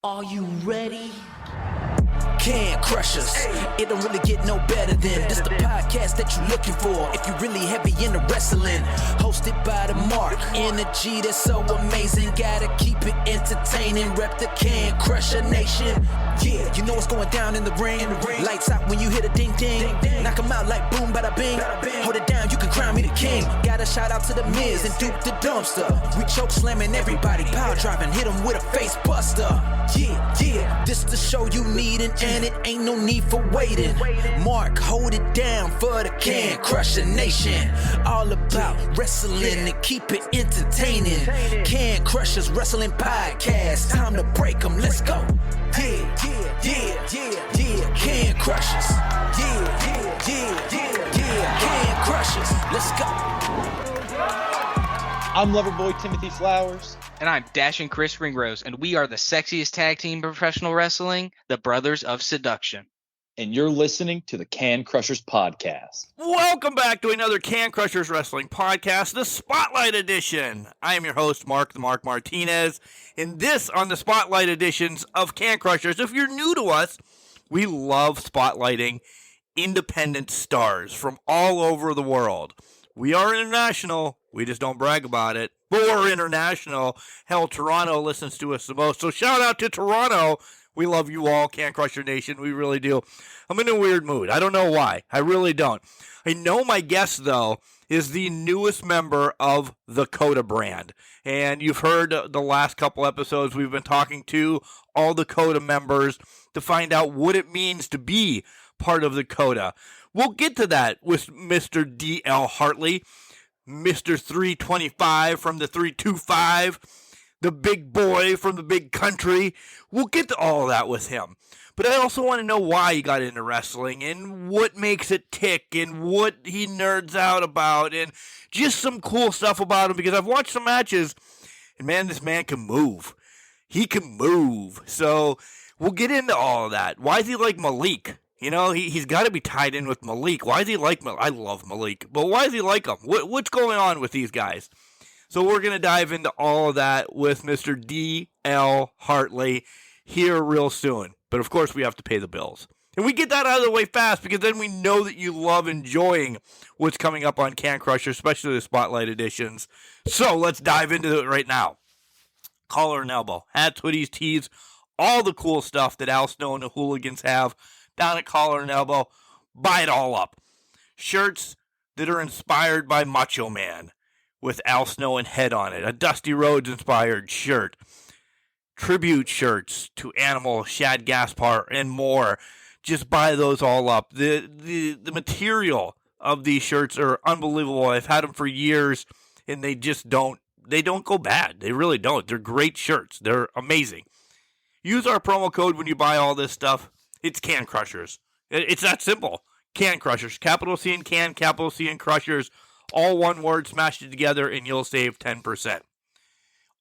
Are you ready? Can Crush Us. It don't really get no better than this the podcast that you're looking for if you're really heavy into wrestling. Hosted by the Mark. Energy that's so amazing. Gotta keep it entertaining. Rep the Can Crusher Nation. Yeah, you know what's going down in the ring. Lights out when you hit a ding ding. Knock 'em out like boom bada bing. Hold it down, you can crown me the king. Gotta shout out to the Miz and Duke the Dumpster. We choke slamming everybody. Power driving, hit 'em with a face buster. Yeah, this the show you need and it ain't no need for waiting. Mark, hold it down for the Can Crusher Nation. All about wrestling and keep it entertaining. Can Crushers Wrestling Podcast. Time to break 'em, let's go. Yeah, Can Crushers. Yeah, Can Crushers. Let's go. I'm Loverboy Timothy Flowers. And I'm Dashing Chris Ringrose, and we are the sexiest tag team in professional wrestling, the Brothers of Seduction. And you're listening to the Can Crushers Podcast. Welcome back to another Can Crushers Wrestling Podcast, the Spotlight Edition. I am your host, Mark the Mark Martinez, and this on the Spotlight Editions of Can Crushers. If you're new to us, we love spotlighting independent stars from all over the world. We are international, we just don't brag about it. But we're international. Hell, Toronto listens to us the most. So shout out to Toronto. We love you all, Can Crusher Nation. We really do. I'm in a weird mood. I don't know why. I really don't. I know my guest, though, is the newest member of the CODA Brand. And you've heard the last couple episodes. We've been talking to all the CODA members to find out what it means to be part of the CODA. We'll get to that with Mr. DL Hartley. Mr. 325 from the 325, the big boy from the big country. We'll get to all of that with him. But I also want to know why he got into wrestling and what makes it tick and what he nerds out about and just some cool stuff about him because I've watched some matches and man, this man can move. He can move. So we'll get into all of that. Why is he like Malik? You know, he's got to be tied in with Malik. Why is he like Malik? I love Malik. But why is he like him? What's going on with these guys? So we're going to dive into all of that with Mr. DL Hartley here real soon. But, of course, we have to pay the bills. And we get that out of the way fast because then we know that you love enjoying what's coming up on Can Crusher, especially the Spotlight editions. So let's dive into it right now. Collar and elbow, hats, hoodies, tees, all the cool stuff that Al Snow and the Hooligans have down at Collar and Elbow. Buy it all up. Shirts that are inspired by Macho Man with Al Snow and Head on it. A Dusty Rhodes inspired shirt. Tribute shirts to Animal, Shad Gaspar, and more. Just buy those all up. The material of these shirts are unbelievable. I've had them for years, and they just don't go bad. They really don't. They're great shirts. They're amazing. Use our promo code when you buy all this stuff. It's Can Crushers. It's that simple. Can Crushers. Capital C in Can, capital C in Crushers. All one word, smashed it together, and you'll save 10%.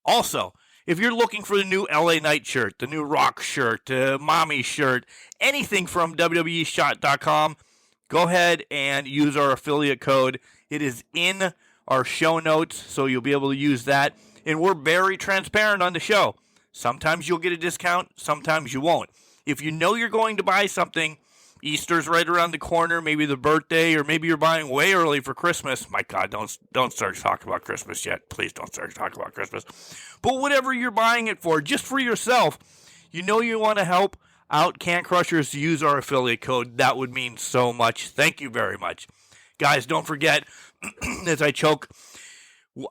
Also, if you're looking for the new LA Knight shirt, the new Rock shirt, Mommy shirt, anything from WWEshot.com, go ahead and use our affiliate code. It is in our show notes, so you'll be able to use that. And we're very transparent on the show. Sometimes you'll get a discount, sometimes you won't. If you know you're going to buy something, Easter's right around the corner, maybe the birthday, or maybe you're buying way early for Christmas. My God, don't start talking about Christmas yet. Please don't start talking about Christmas. But whatever you're buying it for, just for yourself, you know you want to help out Can Crushers, use our affiliate code. That would mean so much. Thank you very much. Guys, don't forget, as I choke,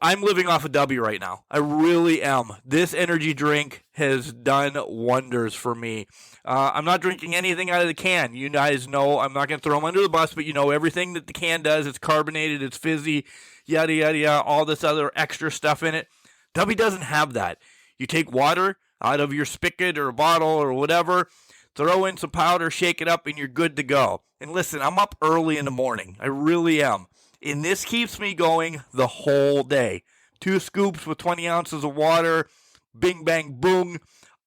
I'm living off a W right now. I really am. This energy drink has done wonders for me. I'm not drinking anything out of the can. You guys know I'm not going to throw them under the bus, but you know everything that the can does. It's carbonated, it's fizzy, yada, yada, yada, all this other extra stuff in it. W doesn't have that. You take water out of your spigot or a bottle or whatever, throw in some powder, shake it up, and you're good to go. And listen, I'm up early in the morning. I really am. And this keeps me going the whole day. 2 scoops with 20 ounces of water. Bing, bang, boom.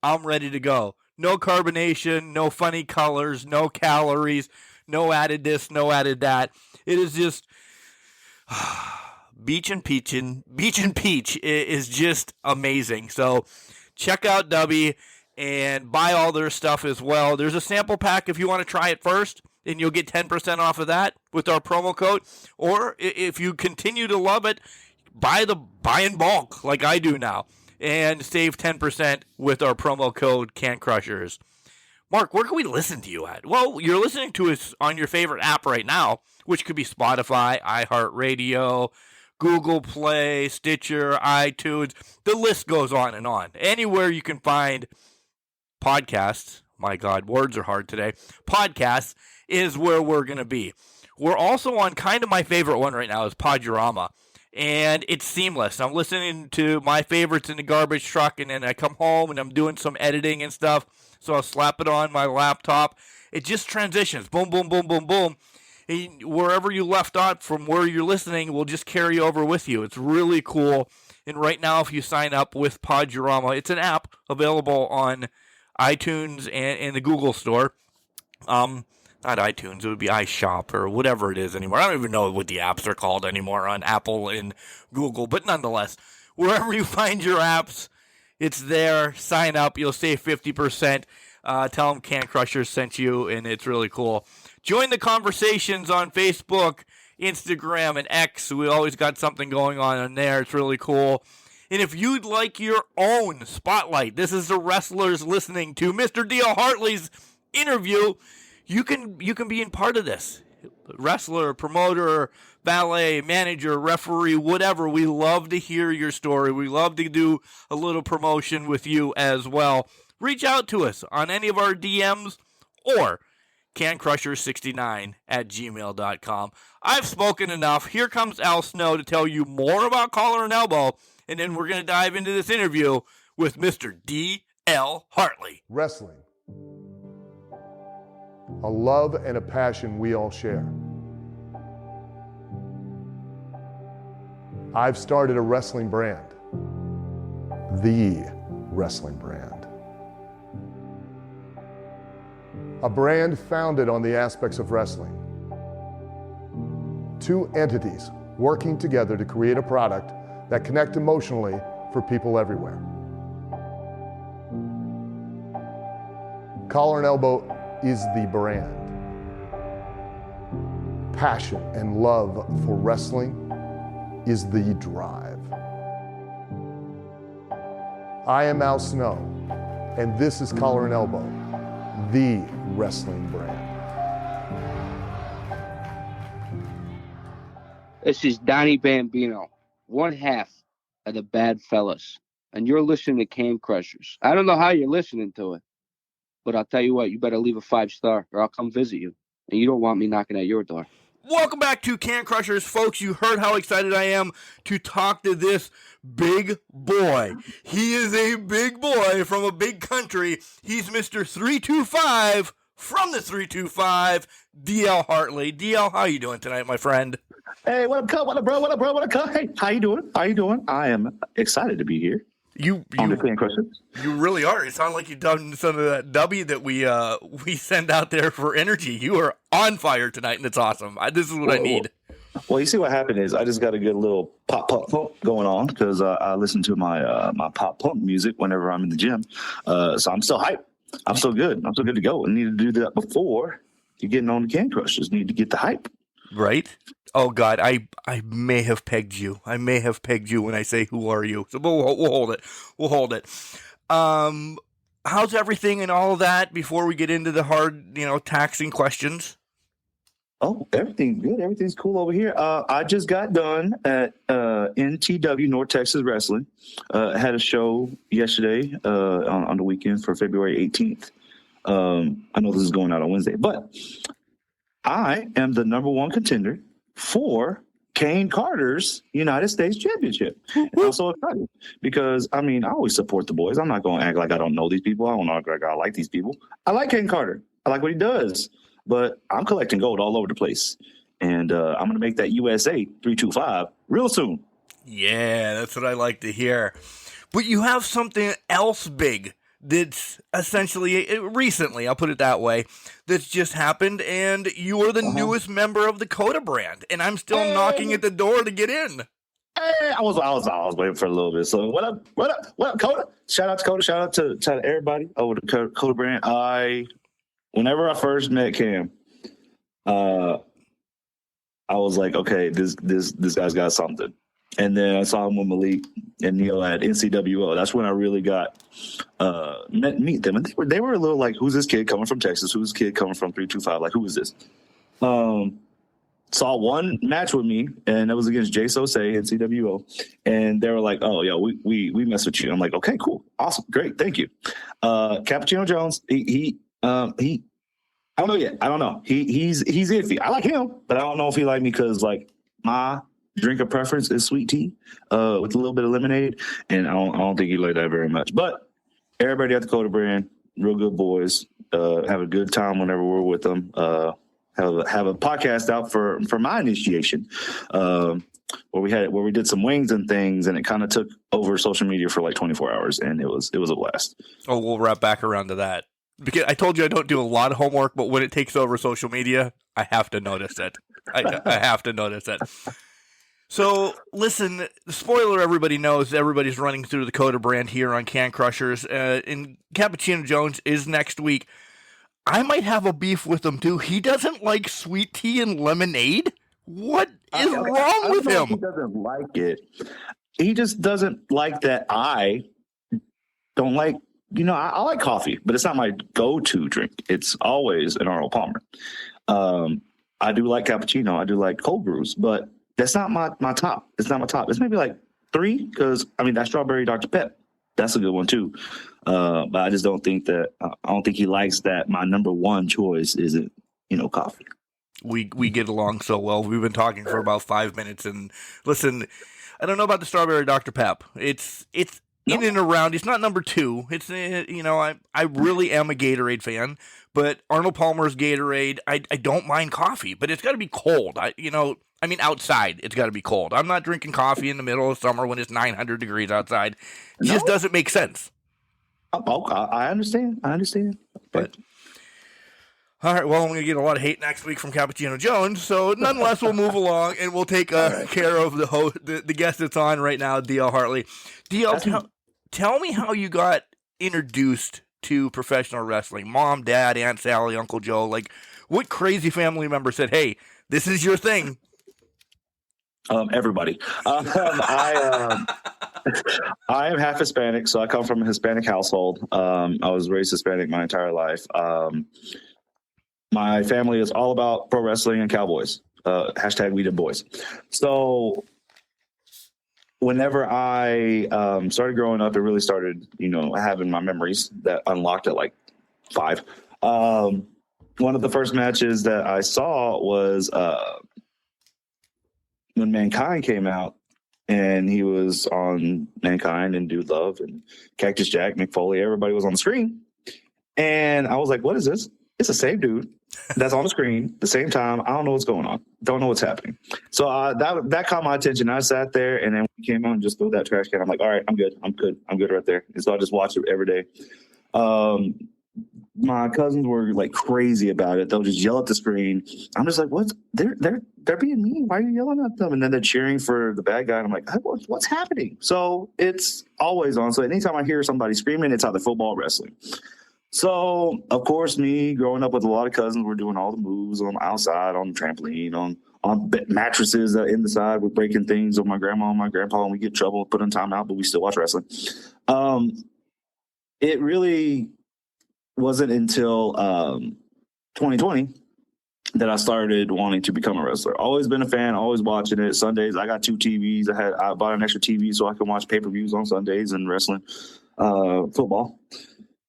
I'm ready to go. No carbonation, no funny colors, no calories, no added this, no added that. It is just Beach and Peach is just amazing. So check out Dubby and buy all their stuff as well. There's a sample pack if you want to try it first, and you'll get 10% off of that with our promo code. Or if you continue to love it, buy in bulk like I do now and save 10% with our promo code CanCrushers. Mark, where can we listen to you at? Well, you're listening to us on your favorite app right now, which could be Spotify, iHeartRadio, Google Play, Stitcher, iTunes. The list goes on and on. Anywhere you can find podcasts, my God, words are hard today, podcasts is where we're going to be. We're also on kind of my favorite one right now is Podurama, and it's seamless. I'm listening to my favorites in the garbage truck, and then I come home and I'm doing some editing and stuff, so I'll slap it on my laptop. It just transitions, boom, boom, boom, boom, boom. And wherever you left off from where you're listening will just carry over with you. It's really cool. And right now, if you sign up with Podurama, it's an app available on iTunes and the Google Store. Not iTunes, it would be iShop or whatever it is anymore. I don't even know what the apps are called anymore on Apple and Google. But nonetheless, wherever you find your apps, it's there. Sign up. You'll save 50%. Tell them Can Crushers sent you, and it's really cool. Join the conversations on Facebook, Instagram, and X. We always got something going on there. It's really cool. And if you'd like your own spotlight, this is the wrestlers listening to Mr. DL Hartley's interview. You can be in part of this. Wrestler, promoter, valet, manager, referee, whatever. We love to hear your story. We love to do a little promotion with you as well. Reach out to us on any of our DMs or cancrushers69@gmail.com. I've spoken enough. Here comes Al Snow to tell you more about Collar and Elbow, and then we're going to dive into this interview with Mr. DL Hartley. Wrestling. A love and a passion we all share. I've started a wrestling brand. The wrestling brand. A brand founded on the aspects of wrestling. Two entities working together to create a product that connect emotionally for people everywhere. Collar and Elbow is the brand. Passion and love for wrestling is the drive. I am Al Snow, and this is Collar and Elbow, the wrestling brand. This is Donnie Bambino, one half of the Bad Fellas, and you're listening to Can Crushers. I don't know how you're listening to it, but I'll tell you what, you better leave a 5-star or I'll come visit you. And you don't want me knocking at your door. Welcome back to Can Crushers, folks. You heard how excited I am to talk to this big boy. He is a big boy from a big country. He's Mr. 325 from the 325, DL Hartley. DL, how you doing tonight, my friend? Hey, what up, Cub? What up, bro? What up, bro? What up, Cub? Hey, how you doing? How you doing? I am excited to be here. You really are. It sounds like you've done some of that W that we send out there for energy. You are on fire tonight, and it's awesome. This is what I need. Well, you see what happened is I just got a good little pop going on because I listen to my my pop punk music whenever I'm in the gym. So I'm still hyped. I'm still good. I'm still good to go. I need to do that before you're getting on the Can Crushers. Need to get the hype. Right? Oh, God, I may have pegged you. I may have pegged you when I say, who are you? So we'll hold it. We'll hold it. How's everything and all of that before we get into the hard, taxing questions? Oh, everything's good. Everything's cool over here. I just got done at NTW, North Texas Wrestling. Had a show yesterday on the weekend for February 18th. I know this is going out on Wednesday, but I am the number one contender for Kane Carter's United States Championship. And I'm so excited because, I always support the boys. I'm not going to act like I don't know these people. I don't act like I like these people. I like Kane Carter. I like what he does. But I'm collecting gold all over the place. And I'm going to make that USA 325 real soon. Yeah, that's what I like to hear. But you have something else big that's essentially, recently, I'll put it that way, that's just happened, and you are the newest member of the CODA Brand, and I'm still knocking at the door to get in. I was waiting for a little bit. So what up, CODA? Shout out to CODA. Shout out to everybody over the CODA Brand. Whenever I first met Cam, I was like, okay, this guy's got something. And then I saw him with Malik and Neil at NCWO. That's when I really got meet them. And they were a little like, who's this kid coming from Texas? Who's this kid coming from 325? Like, who is this? Saw one match with me, and it was against Jay Sosei at NCWO. And they were like, oh, yeah, we mess with you. I'm like, okay, cool. Awesome. Great. Thank you. Cappuccino Jones, he I don't know yet. I don't know. He's iffy. I like him, but I don't know if he like me because, like, my drink of preference is sweet tea with a little bit of lemonade, and I don't think he like that very much. But everybody at the CODA Brand, real good boys. Have a good time whenever we're with them. Have a podcast out for my initiation, where we did some wings and things, and it kind of took over social media for like 24 hours, and it was a blast. Oh, we'll wrap back around to that. Because I told you I don't do a lot of homework, but when it takes over social media, I have to notice it. I have to notice it. So, listen, spoiler everybody knows, everybody's running through the CODA Brand here on Can Crushers, and Cappuccino Jones is next week. I might have a beef with him, too. He doesn't like sweet tea and lemonade? What is wrong with him? He doesn't like it. He just doesn't like that I don't like. I like coffee, but it's not my go-to drink. It's always an Arnold Palmer. I do like cappuccino. I do like cold brews, but that's not my top. It's not my top. It's maybe like 3 because, that strawberry Dr. Pep, that's a good one too. But I just don't think that I don't think he likes that my number one choice isn't, coffee. We get along so well. We've been talking for about 5 minutes, and listen, I don't know about the strawberry Dr. Pep. It's in and around. It's not number 2. It's I really am a Gatorade fan, but Arnold Palmer's Gatorade. I don't mind coffee, but it's got to be cold. Outside it's got to be cold. I'm not drinking coffee in the middle of summer when it's 900 degrees outside. It just doesn't make sense. I understand. But all right, well, I'm going to get a lot of hate next week from Cappuccino Jones. So nonetheless, we'll move along and we'll take care of the guest that's on right now, DL Hartley. DL, tell me how you got introduced to professional wrestling. Mom, Dad, Aunt Sally, Uncle Joe. Like, what crazy family member said, "Hey, this is your thing"? Everybody. I am half Hispanic, so I come from a Hispanic household. I was raised Hispanic my entire life. My family is all about pro wrestling and cowboys. Hashtag we the boys. So whenever I started growing up, it really started, having my memories that unlocked at like 5. One of the first matches that I saw was when Mankind came out, and he was on Mankind and Dude Love and Cactus Jack, Mick Foley. Everybody was on the screen. And I was like, what is this? It's the same dude that's on the screen at the same time. I don't know what's going on. Don't know what's happening. So that caught my attention. I sat there, and then we came out and just threw that trash can. I'm like, all right, I'm good right there. And so I just watched it every day. My cousins were like crazy about it. They'll just yell at the screen. I'm just like, what? They're being mean. Why are you yelling at them? And then they're cheering for the bad guy. And I'm like, what's happening? So it's always on. So anytime I hear somebody screaming, it's either football or wrestling. So of course, me growing up with a lot of cousins, we're doing all the moves on the outside, on the trampoline, on mattresses in the side. We're breaking things with my grandma and my grandpa, and we get in trouble, put in timeout, but we still watch wrestling. It really wasn't until 2020 that I started wanting to become a wrestler. Always been a fan, always watching it. Sundays, I got 2 TVs. I bought an extra TV so I can watch pay-per-views on Sundays and wrestling, football,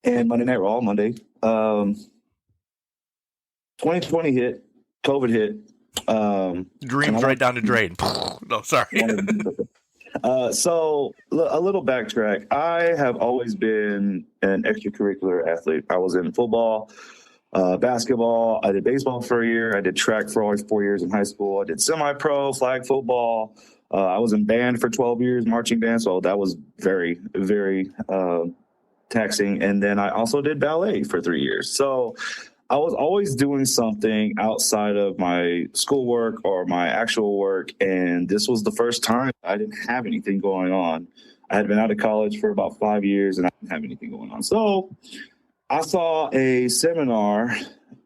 and Monday Night Raw Monday. 2020 hit, COVID hit. Dreams right down the drain. No, sorry. So a little backtrack. I have always been an extracurricular athlete. I was in football, basketball. I did baseball for a year. I did track for 4 years in high school. I did semi-pro, flag football. I was in band for 12 years, marching band. So that was very, very taxing. And then I also did ballet for 3 years. So I was always doing something outside of my schoolwork or my actual work. And this was the first time I didn't have anything going on. I had been out of college for about 5 years, and I didn't have anything going on. So I saw a seminar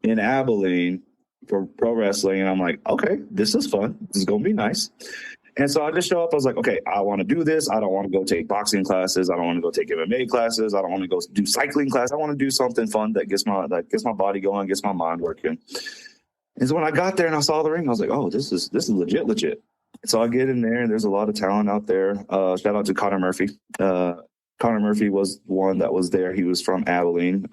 in Abilene for pro wrestling, and I'm like, okay, this is fun. This is going to be nice. And so I just show up. I was like, okay, I want to do this. I don't want to go take boxing classes. I don't want to go take MMA classes. I don't want to go do cycling class. I want to do something fun that gets my body going, gets my mind working. And so when I got there and I saw the ring, I was like, oh, this is legit. So I get in there, and there's a lot of talent out there. Shout out to Connor Murphy. Connor Murphy was one that was there. He was from Abilene.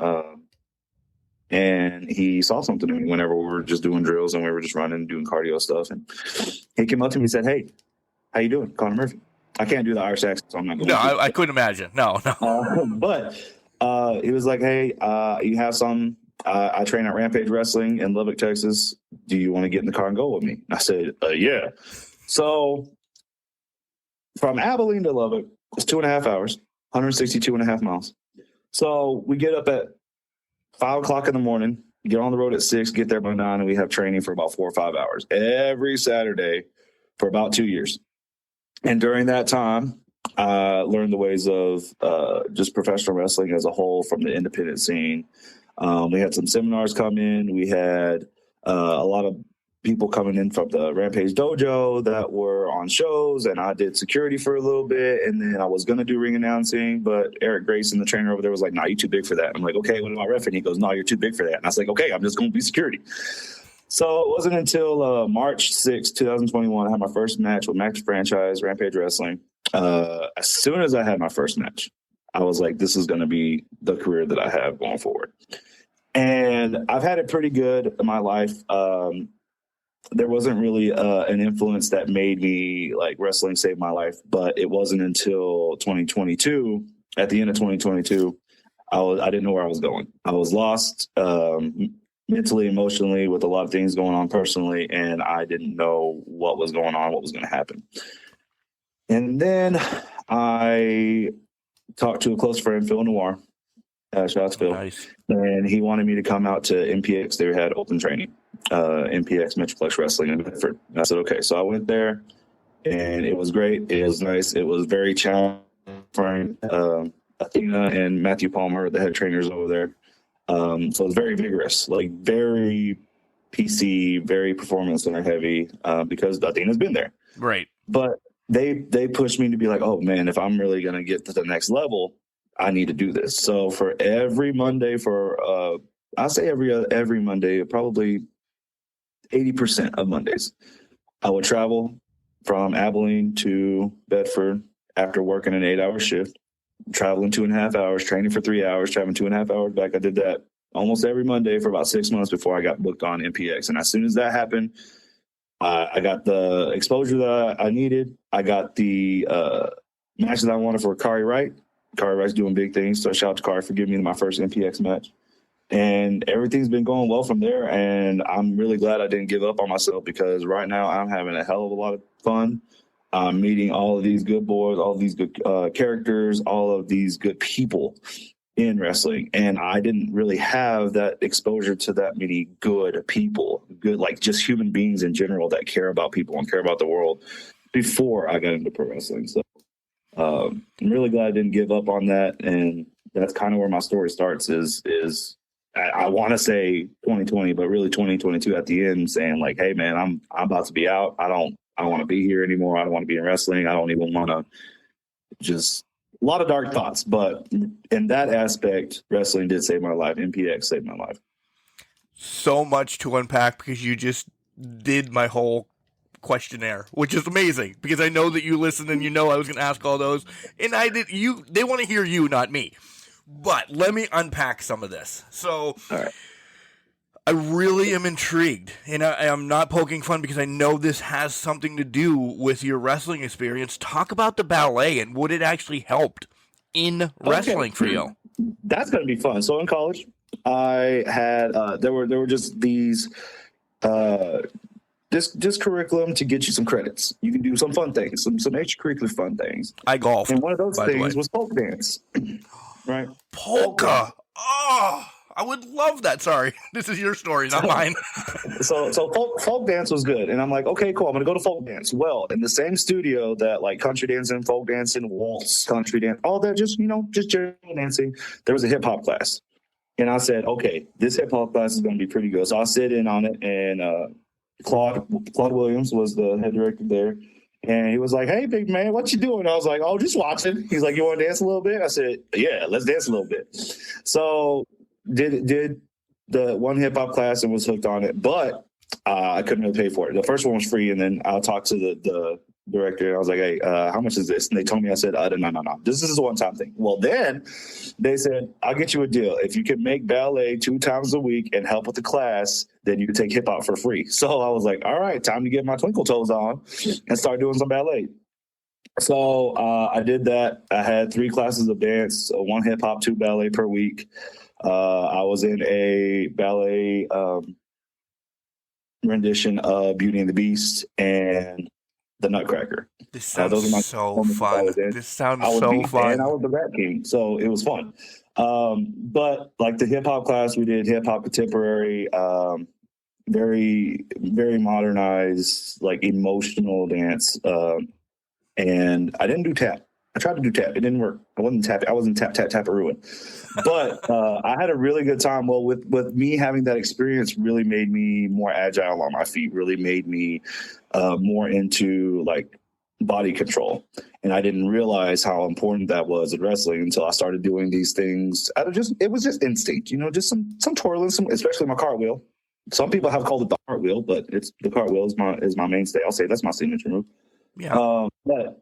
And he saw something in me whenever we were just doing drills and we were just running, doing cardio stuff. And he came up to me and said, hey, how you doing? Connor Murphy. I can't do the Irish accent, so I'm not going to. No, I couldn't imagine. No. But he was like, hey, you have some. I train at Rampage Wrestling in Lubbock, Texas. Do you want to get in the car and go with me? I said, yeah. So from Abilene to Lubbock, it's 2.5 hours, 162.5 miles. So we get up at 5 o'clock in the morning, get on the road at 6, get there by 9, and we have training for about 4 or 5 hours every Saturday for about 2 years. And during that time, I learned the ways of just professional wrestling as a whole from the independent scene. We had some seminars come in. We had a lot of people coming in from the Rampage Dojo that were on shows, and I did security for a little bit, and then I was going to do ring announcing, but Eric Grayson, the trainer over there, was like, nah, you're too big for that. I'm like, okay, what about ref? And he goes, no, you're too big for that. And I was like, okay, I'm just going to be security. So it wasn't until March 6, 2021, I had my first match with Max Franchise, Rampage Wrestling. As soon as I had my first match, I was like, this is going to be the career that I have going forward. And I've had it pretty good in my life. There wasn't really an influence that made me like wrestling saved my life, but it wasn't until 2022, at the end of 2022, I didn't know where I was going. I was lost mentally, emotionally, with a lot of things going on personally, and I didn't know what was going on, what was going to happen. And then I talked to a close friend, Phil Noir, shout out to Phil, Nice. and he wanted me to come out to MPX. They had open training, MPX Metroplex Wrestling in Bedford. And I said, okay. So I went there, and it was great. It was nice. It was very challenging for Athena and Matthew Palmer, the head trainers over there. So it was very vigorous, like very PC, very performance center heavy, because Athena's been there. Right. But they pushed me to be like, oh man, if I'm really going to get to the next level, I need to do this. So for every Monday, I say every Monday, probably 80% of Mondays, I would travel from Abilene to Bedford after working an 8-hour shift, traveling 2.5 hours, training for 3 hours, traveling 2.5 hours back. I did that almost every Monday for about 6 months before I got booked on MPX. And as soon as that happened, I got the exposure that I needed. I got the matches I wanted for Kari Wright. Kari Wright's doing big things, so shout out to Kari for giving me my first MPX match. And everything's been going well from there, and I'm really glad I didn't give up on myself, because right now I'm having a hell of a lot of fun. I'm meeting all of these good boys, all of these good characters, all of these good people in wrestling, and I didn't really have that exposure to that many good people, good, like just human beings in general that care about people and care about the world before I got into pro wrestling. So I'm really glad I didn't give up on that, and that's kind of where my story starts. Is I want to say 2020, but really 2022 at the end, saying like, "Hey, man, I'm about to be out. I don't want to be here anymore. I don't want to be in wrestling. I don't even want to." Just a lot of dark thoughts, but in that aspect, wrestling did save my life. MPX saved my life. So much to unpack, because you just did my whole questionnaire, which is amazing, because I know that you listened and you know I was going to ask all those, and I did. They want to hear you, not me. But let me unpack some of this. So, All right. I really am intrigued, and I'm not poking fun, because I know this has something to do with your wrestling experience. Talk about the ballet and what it actually helped in wrestling for you. That's going to be fun. So in college, I had there were just these this curriculum to get you some credits. You can do some fun things, some extracurricular fun things. I golfed, and one of those by the way. things was folk dance. Right? Polka. Oh, I would love that. Sorry, this is your story, not mine. So folk dance was good, and I'm like, okay, cool. I'm gonna go to folk dance. Well, in the same studio that like country dancing, folk dancing, waltz, country dance, all that, just general dancing. There was a hip hop class, and I said, okay, this hip hop class is gonna be pretty good. So I'll sit in on it, and Claude Williams was the head director there. And he was like, hey, big man, what you doing? I was like, oh, just watching. He's like, you want to dance a little bit? I said, yeah, let's dance a little bit. So did the one hip hop class and was hooked on it, but I couldn't really pay for it. The first one was free, and then I talked to the director, and I was like, hey, how much is this? And they told me, I said, no. This is a one-time thing. Well, then they said, I'll get you a deal. If you can make ballet 2 times a week and help with the class, then you can take hip hop for free. So I was like, all right, time to get my twinkle toes on and start doing some ballet. So I did that. I had 3 classes of dance, 1 hip hop, 2 ballet per week. I was in a ballet rendition of Beauty and the Beast and the Nutcracker. This sounds so fun. This sounds so fun. And I was the rap king, so it was fun. But like the hip hop class, we did hip hop contemporary, very, very modernized, like emotional dance. And I didn't do tap. I tried to do tap. It didn't work. I wasn't tap-a-ruin. But I had a really good time. Well, with me having that experience really made me more agile on my feet, really made me more into like body control. And I didn't realize how important that was in wrestling until I started doing these things. It was just instinct, just some twirling, especially my cartwheel. Some people have called it the cartwheel, but the cartwheel is my mainstay. I'll say that's my signature move. Yeah. But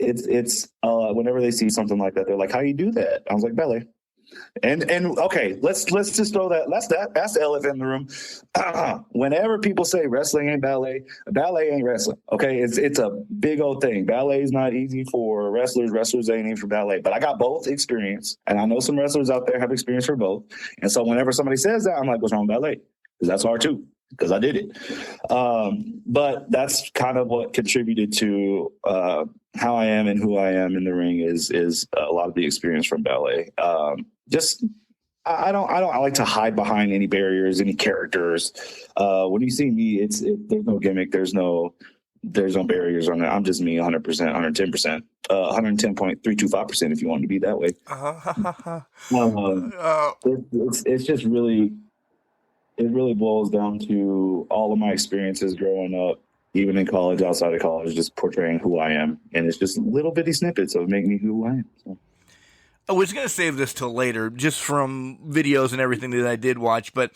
it's whenever they see something like that, they're like, how you do that? I was like, ballet. And okay, let's just throw that's the elephant in the room. Whenever people say wrestling ain't ballet ain't wrestling. Okay, it's a big old thing. Ballet is not easy for wrestlers. Wrestlers ain't easy for ballet. But I got both experience, and I know some wrestlers out there have experience for both. And so whenever somebody says that, I'm like, what's wrong with ballet? Because that's hard too. Because I did it. But that's kind of what contributed to how I am and who I am in the ring is a lot of the experience from ballet. I like to hide behind any barriers, any characters. When you see me, there's no gimmick. There's no barriers on that. I'm just me 100%, 110%, 110.325% if you want to be that way. It's just really, it really boils down to all of my experiences growing up, even in college, outside of college, just portraying who I am. And it's just little bitty snippets of making me who I am. So. I was going to save this till later, just from videos and everything that I did watch, but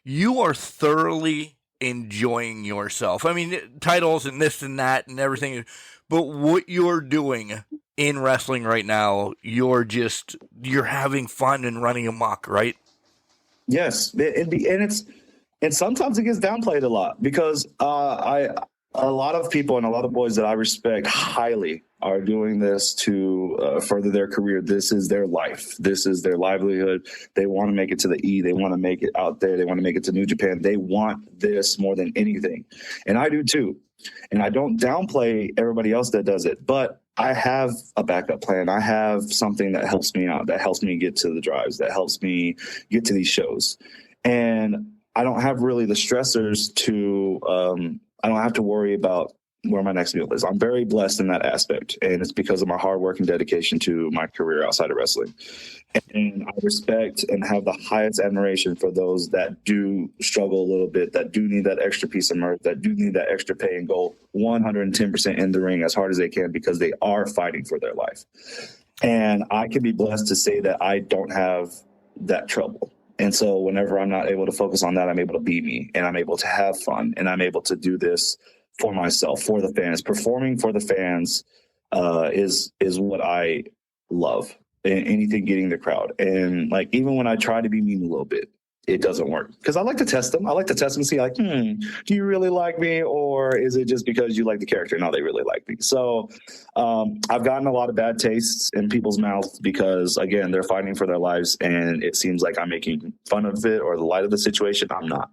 you are thoroughly enjoying yourself. I mean, titles and this and that and everything, but what you're doing in wrestling right now, you're having fun and running amok, right? Yes, and sometimes it gets downplayed a lot because a lot of people and a lot of boys that I respect highly are doing this to further their career. This is their life. This is their livelihood. They want to make it to the E. They want to make it out there. They want to make it to New Japan. They want this more than anything. And I do too. And I don't downplay everybody else that does it, but I have a backup plan. I have something that helps me out, that helps me get to the drives, that helps me get to these shows. And I don't have really the stressors I don't have to worry about where my next meal is. I'm very blessed in that aspect. And it's because of my hard work and dedication to my career outside of wrestling. And I respect and have the highest admiration for those that do struggle a little bit, that do need that extra piece of mirth, that do need that extra pay and go 110% in the ring as hard as they can because they are fighting for their life. And I can be blessed to say that I don't have that trouble. And so whenever I'm not able to focus on that, I'm able to be me and I'm able to have fun and I'm able to do this for myself, for the fans. Performing for the fans is what I love. Anything getting the crowd. And like, even when I try to be mean a little bit, it doesn't work because I like to test them. I like to test them and see like, do you really like me? Or is it just because you like the character? No, they really like me. So I've gotten a lot of bad tastes in people's mouths because, again, they're fighting for their lives and it seems like I'm making fun of it or the light of the situation. I'm not.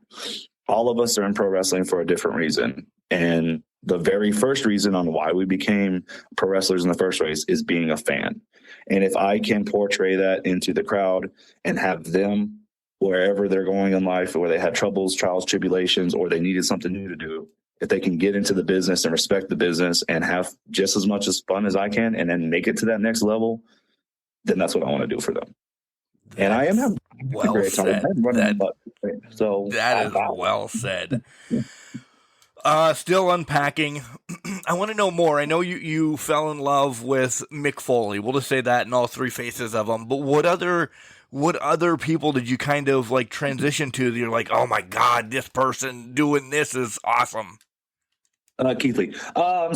All of us are in pro wrestling for a different reason. And the very first reason on why we became pro wrestlers in the first place is being a fan. And if I can portray that into the crowd and have them wherever they're going in life, or they had troubles, trials, tribulations, or they needed something new to do, if they can get into the business and respect the business and have just as much as fun as I can and then make it to that next level, then that's what I want to do for them. And I am having a great time. So that is well said. Still unpacking. I want to know more. I know you fell in love with Mick Foley. We'll just say that in all three faces of them. But what other people did you kind of like transition to that you're like, oh my God, this person doing this is awesome? Keith Lee. I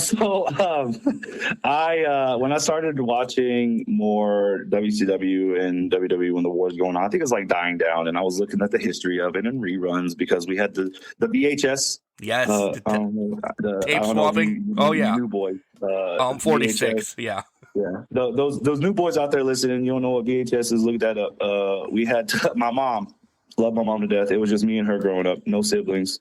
when I started watching more WCW and WWE when the war was going on, I think it was like dying down, and I was looking at the history of it and reruns because we had the VHS. Yes, the tape swapping. Oh yeah, new boys. I'm 46. VHS. Yeah. Those new boys out there listening, you don't know what VHS is. Look that up. We had my mom. Love my mom to death. It was just me and her growing up. No siblings.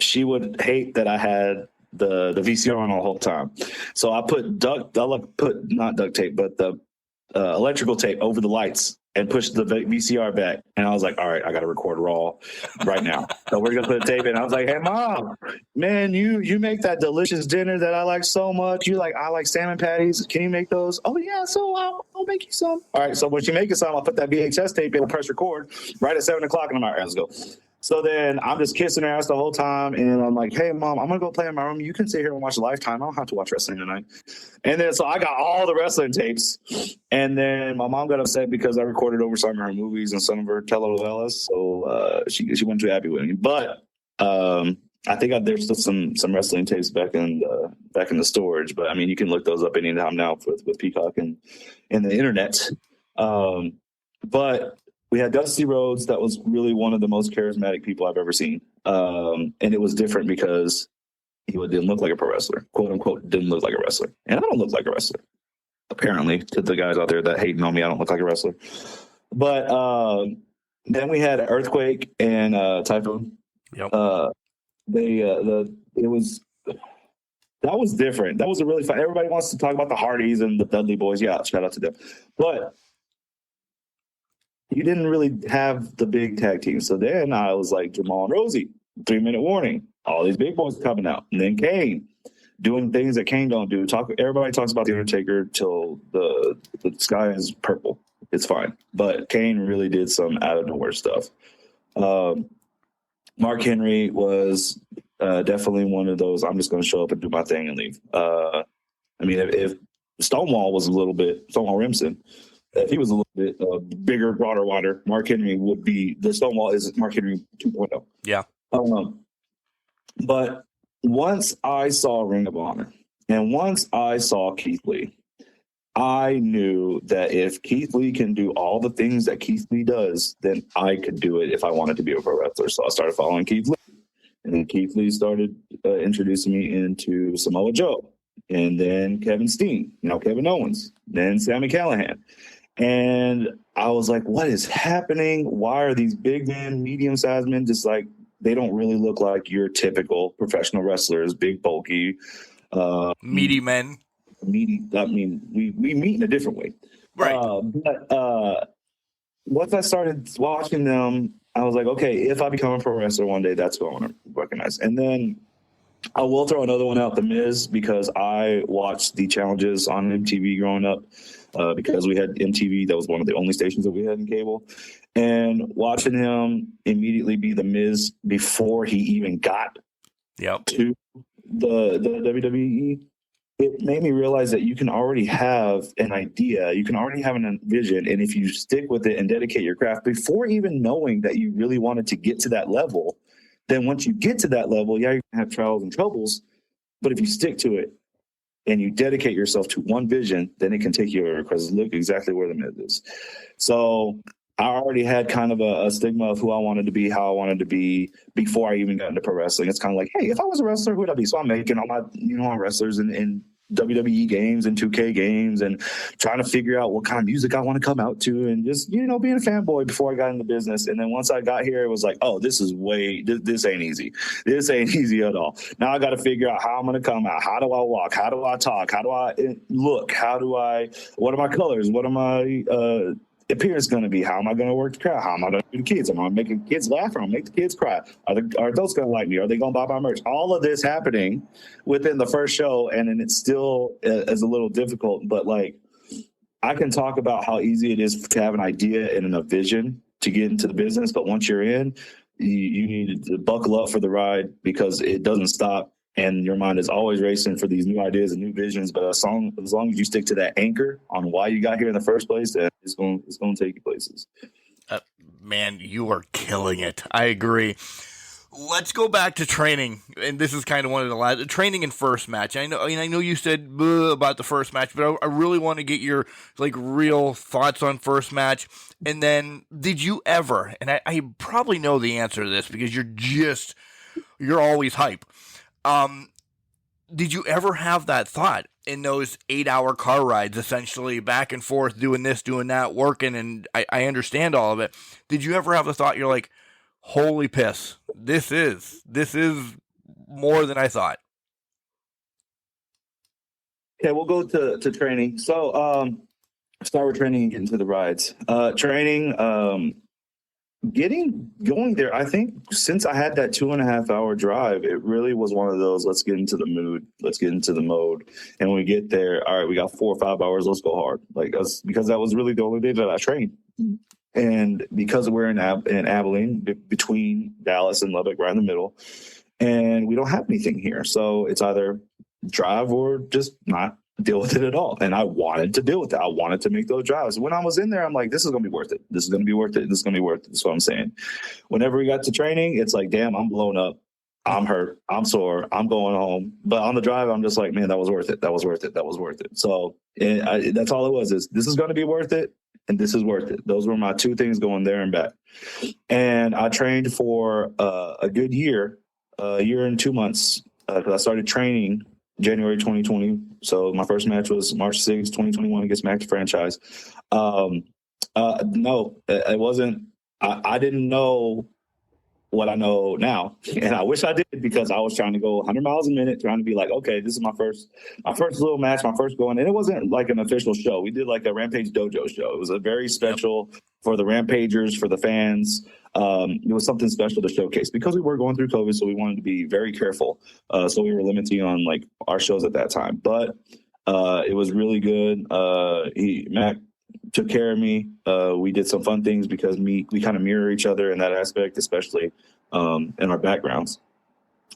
She would hate that I had the VCR on the whole time. So I put not duct tape, but the electrical tape over the lights and pushed the VCR back. And I was like, all right, I got to record Raw right now. So we're going to put a tape in. I was like, hey, Mom, man, you make that delicious dinner that I like so much. I like salmon patties. Can you make those? Oh, yeah, so I'll make you some. All right, so when she makes some, I'll put that VHS tape in and press record right at 7 o'clock. And I'm like, all right, let's go. So then I'm just kissing her ass the whole time. And I'm like, hey, Mom, I'm going to go play in my room. You can sit here and watch Lifetime. I don't have to watch wrestling tonight. And then so I got all the wrestling tapes. And then my mom got upset because I recorded over some of her movies and some of her telenovelas. So she wasn't too happy with me. But I think there's still some wrestling tapes back in the storage. But, I mean, you can look those up anytime now with Peacock and the internet. But we had Dusty Rhodes. That was really one of the most charismatic people I've ever seen. And it was different because he didn't look like a pro wrestler, quote unquote, didn't look like a wrestler. And I don't look like a wrestler. Apparently, to the guys out there that hating on me, I don't look like a wrestler. But then we had Earthquake and Typhoon. Yep. That was different. That was a really fun. Everybody wants to talk about the Hardys and the Dudley Boys. Yeah, shout out to them. But you didn't really have the big tag team. So then I was like, Jamal and Rosie, 3-minute warning. All these big boys coming out. And then Kane doing things that Kane don't do. Everybody talks about The Undertaker till the sky is purple. It's fine. But Kane really did some out-of-nowhere stuff. Mark Henry was definitely one of those, I'm just going to show up and do my thing and leave. I mean, if Stonewall was Stonewall Remsen, if he was a little bit bigger, broader, wider, Mark Henry would be – the Stonewall is Mark Henry 2.0. Yeah. But once I saw Ring of Honor and once I saw Keith Lee, I knew that if Keith Lee can do all the things that Keith Lee does, then I could do it if I wanted to be a pro wrestler. So I started following Keith Lee. And then Keith Lee started introducing me into Samoa Joe. And then Kevin Steen, Kevin Owens, then Sami Callihan. And I was like, what is happening? Why are these big men, medium-sized men, just like, they don't really look like your typical professional wrestlers, big, bulky. Meaty men. Meaty. I mean, we meet in a different way. Right. But once I started watching them, I was like, okay, if I become a pro wrestler one day, that's what I want to recognize. And then I will throw another one out, The Miz, because I watched the challenges on MTV growing up. Because we had MTV, that was one of the only stations that we had in cable. And watching him immediately be The Miz before he even got to the WWE, it made me realize that you can already have an idea, you can already have a vision, and if you stick with it and dedicate your craft before even knowing that you really wanted to get to that level, then once you get to that level, you're going to have trials and troubles, but if you stick to it, and you dedicate yourself to one vision, then it can take you over because look exactly where the Miz is. So I already had kind of a stigma of who I wanted to be, how I wanted to be before I even got into pro wrestling. It's kind of like, hey, if I was a wrestler, who would I be? So I'm making all my, wrestlers in WWE games and 2K games and trying to figure out what kind of music I want to come out to and just, being a fanboy before I got into business. And then once I got here, it was like, oh, this ain't easy. This ain't easy at all. Now I got to figure out how I'm going to come out. How do I walk? How do I talk? How do I look? What are my colors? What are my appearance going to be? How am I going to work the crowd? How am I going to do the kids? Am I making kids laugh? Or am I make the kids cry? Are adults going to like me? Are they going to buy my merch? All of this happening within the first show, and then it still is a little difficult. But like, I can talk about how easy it is to have an idea and a vision to get into the business, but once you're in, you need to buckle up for the ride because it doesn't stop. And your mind is always racing for these new ideas and new visions. But as long as you stick to that anchor on why you got here in the first place, then it's going to take you places. Man, you are killing it. I agree. Let's go back to training, and this is kind of one of the last training and first match. I know you said about the first match, but I really want to get your like real thoughts on first match. And then, did you ever? And I probably know the answer to this because you're always hype. Did you ever have that thought in those 8-hour car rides, essentially back and forth, doing this, doing that, working? And I understand all of it. Did you ever have the thought you're like, holy piss, this is more than I thought? Yeah, we'll go to training. So, start with training and get into the rides. Training, going there, I think since I had that 2.5-hour drive, it really was one of those, let's get into the mood, let's get into the mode. And when we get there, all right, we got 4 or 5 hours, let's go hard. Like us, because that was really the only day that I trained. And because we're in Abilene, between Dallas and Lubbock, right in the middle, and we don't have anything here. So it's either drive or just not deal with it at all. And I wanted to deal with it. I wanted to make those drives. When I was in there, I'm like, this is going to be worth it. This is going to be worth it. This is going to be worth it. That's what I'm saying. Whenever we got to training, it's like, damn, I'm blown up. I'm hurt. I'm sore. I'm going home. But on the drive, I'm just like, man, that was worth it. That was worth it. That was worth it. So that's all it was, is this is going to be worth it. And this is worth it. Those were my 2 things going there and back. And I trained for a good year, a year and 2 months, because I started training January 2020. So my first match was March 6, 2021 against Max Franchise. No, it wasn't. I didn't know what I know now. And I wish I did, because I was trying to go 100 miles a minute, trying to be like, okay, this is my first little match, my first going. And it wasn't like an official show. We did like a Rampage Dojo show. It was a very special for the Rampagers, for the fans. It was something special to showcase because we were going through COVID. So we wanted to be very careful. So we were limiting on like our shows at that time, but it was really good. Mac took care of me. We did some fun things because we kind of mirror each other in that aspect, especially in our backgrounds.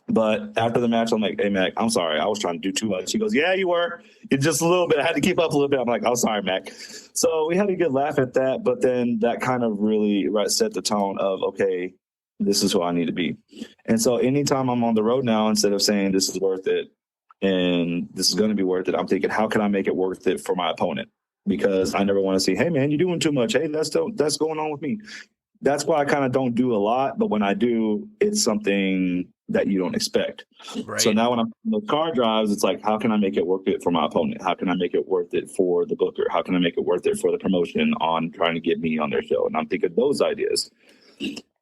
But after the match, I'm like, hey, Mac, I'm sorry. I was trying to do too much. He goes, yeah, you were. It's just a little bit. I had to keep up a little bit. I'm like, I'm sorry, Mac. So we had a good laugh at that. But then that kind of really set the tone of, okay, this is who I need to be. And so anytime I'm on the road now, instead of saying this is worth it and this is going to be worth it, I'm thinking, how can I make it worth it for my opponent? Because I never want to say, hey, man, you're doing too much. Hey, that's going on with me. That's why I kind of don't do a lot. But when I do, it's something that you don't expect. Right. So now when I'm in those car drives, it's like, how can I make it worth it for my opponent? How can I make it worth it for the booker? How can I make it worth it for the promotion on trying to get me on their show? And I'm thinking those ideas.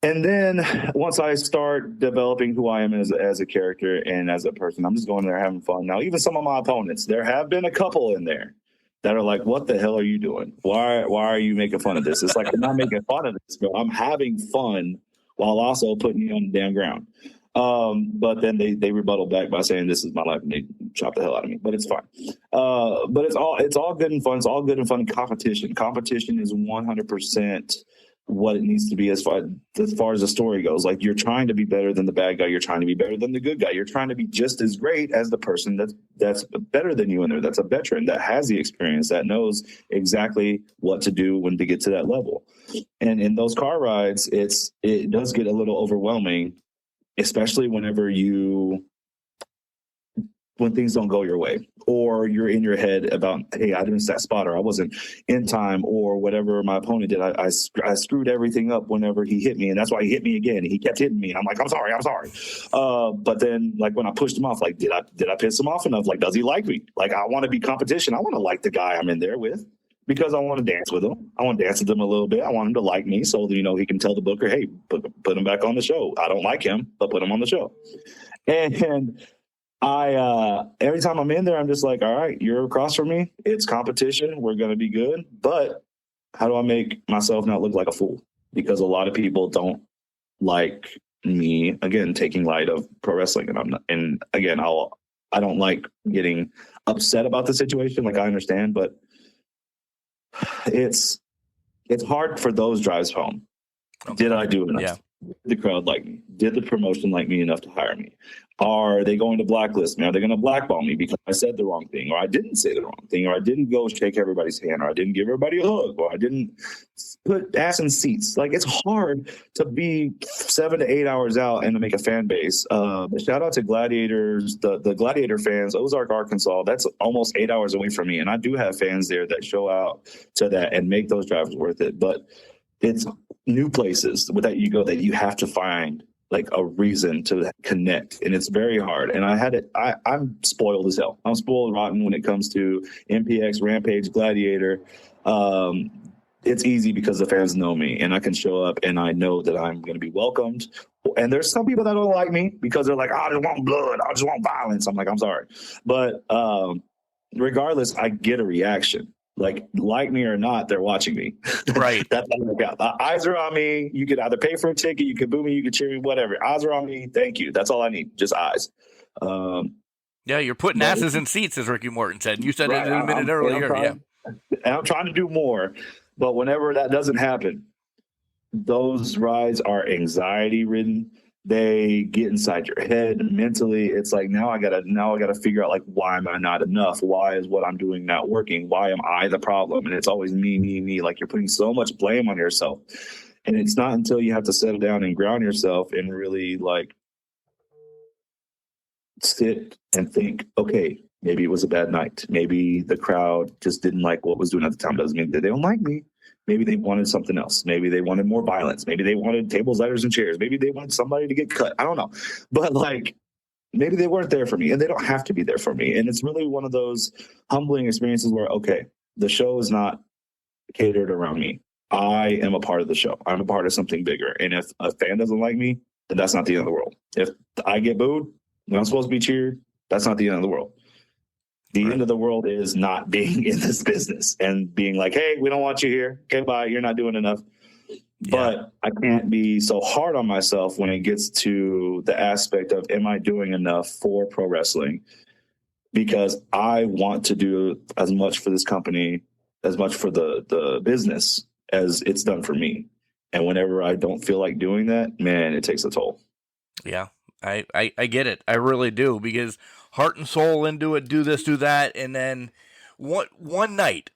And then once I start developing who I am as a character and as a person, I'm just going there having fun. Now, even some of my opponents, there have been a couple in there that are like, what the hell are you doing? Why are you making fun of this? It's like, I'm not making fun of this, but I'm having fun while also putting you on the damn ground. But then they rebuttal back by saying this is my life and they chop the hell out of me, but it's fine. But it's all good and fun. It's all good and fun. Competition is 100% what it needs to be as far as the story goes. Like, you're trying to be better than the bad guy. You're trying to be better than the good guy. You're trying to be just as great as the person that's better than you in there. That's a veteran that has the experience, that knows exactly what to do when to get to that level. And in those car rides, it does get a little overwhelming, especially when things don't go your way, or you're in your head about, hey, I didn't that spot, or I wasn't in time, or whatever my opponent did. I screwed everything up whenever he hit me, and that's why he hit me again. He kept hitting me, and I'm like, I'm sorry. But then, like, when I pushed him off, like, did I piss him off enough? Like, does he like me? Like, I want to be competition. I want to like the guy I'm in there with, because I want to dance with him. I want to dance with him a little bit. I want him to like me, so that, he can tell the booker, hey, put him back on the show. I don't like him, but put him on the show. And I every time I'm in there, I'm just like, all right, you're across from me. It's competition. We're going to be good. But how do I make myself not look like a fool? Because a lot of people don't like me, again, taking light of pro wrestling. And I'm not, and again, I don't like getting upset about the situation. Like, I understand, but it's hard for those drives home. Did I do enough? Yeah. Did the crowd like me? Did the promotion like me enough to hire me? Are they going to blacklist me? Are they going to blackball me because I said the wrong thing, or I didn't say the wrong thing, or I didn't go shake everybody's hand, or I didn't give everybody a hug, or I didn't put ass in seats? Like, it's hard to be 7 to 8 hours out and to make a fan base. Shout out to Gladiators, the Gladiator fans, Ozark, Arkansas. That's almost 8 hours away from me, and I do have fans there that show out to that and make those drives worth it. But it's new places that you go that you have to find like a reason to connect, and it's very hard. And I'm spoiled as hell. I'm spoiled rotten when it comes to MPX, Rampage, Gladiator. It's easy because the fans know me, and I can show up and I know that I'm going to be welcomed. And there's some people that don't like me because they're like, I just want blood, I just want violence. I'm like, I'm sorry. But regardless, I get a reaction. Like me or not, they're watching me. Right. That's how I got. The eyes are on me. You could either pay for a ticket, you could boo me, you could cheer me, whatever. Eyes are on me. Thank you. That's all I need. Just eyes. Yeah, you're putting asses in seats, as Ricky Morton said. You said it a minute earlier. And I'm trying to do more, but whenever that doesn't happen, those rides are anxiety ridden. They get inside your head mentally. It's like, now I gotta figure out, like, why am I not enough? Why is what I'm doing not working? Why am I the problem? And it's always me. Like, you're putting so much blame on yourself. And it's not until you have to settle down and ground yourself and really like sit and think, okay, maybe it was a bad night. Maybe the crowd just didn't like what was doing at the time. Doesn't mean that they don't like me. Maybe they wanted something else. Maybe they wanted more violence. Maybe they wanted tables, ladders, and chairs. Maybe they wanted somebody to get cut. I don't know. But like, maybe they weren't there for me, and they don't have to be there for me. And it's really one of those humbling experiences where, okay, the show is not catered around me. I am a part of the show. I'm a part of something bigger. And if a fan doesn't like me, then that's not the end of the world. If I get booed when I'm supposed to be cheered, that's not the end of the world. The end of the world is not being in this business and being like, hey, we don't want you here. Okay, bye. You're not doing enough. Yeah. But I can't be so hard on myself when it gets to the aspect of, am I doing enough for pro wrestling? Because I want to do as much for this company, as much for the business as it's done for me. And whenever I don't feel like doing that, man, it takes a toll. Yeah, I get it. I really do, because heart and soul into it, do this, do that, and then one night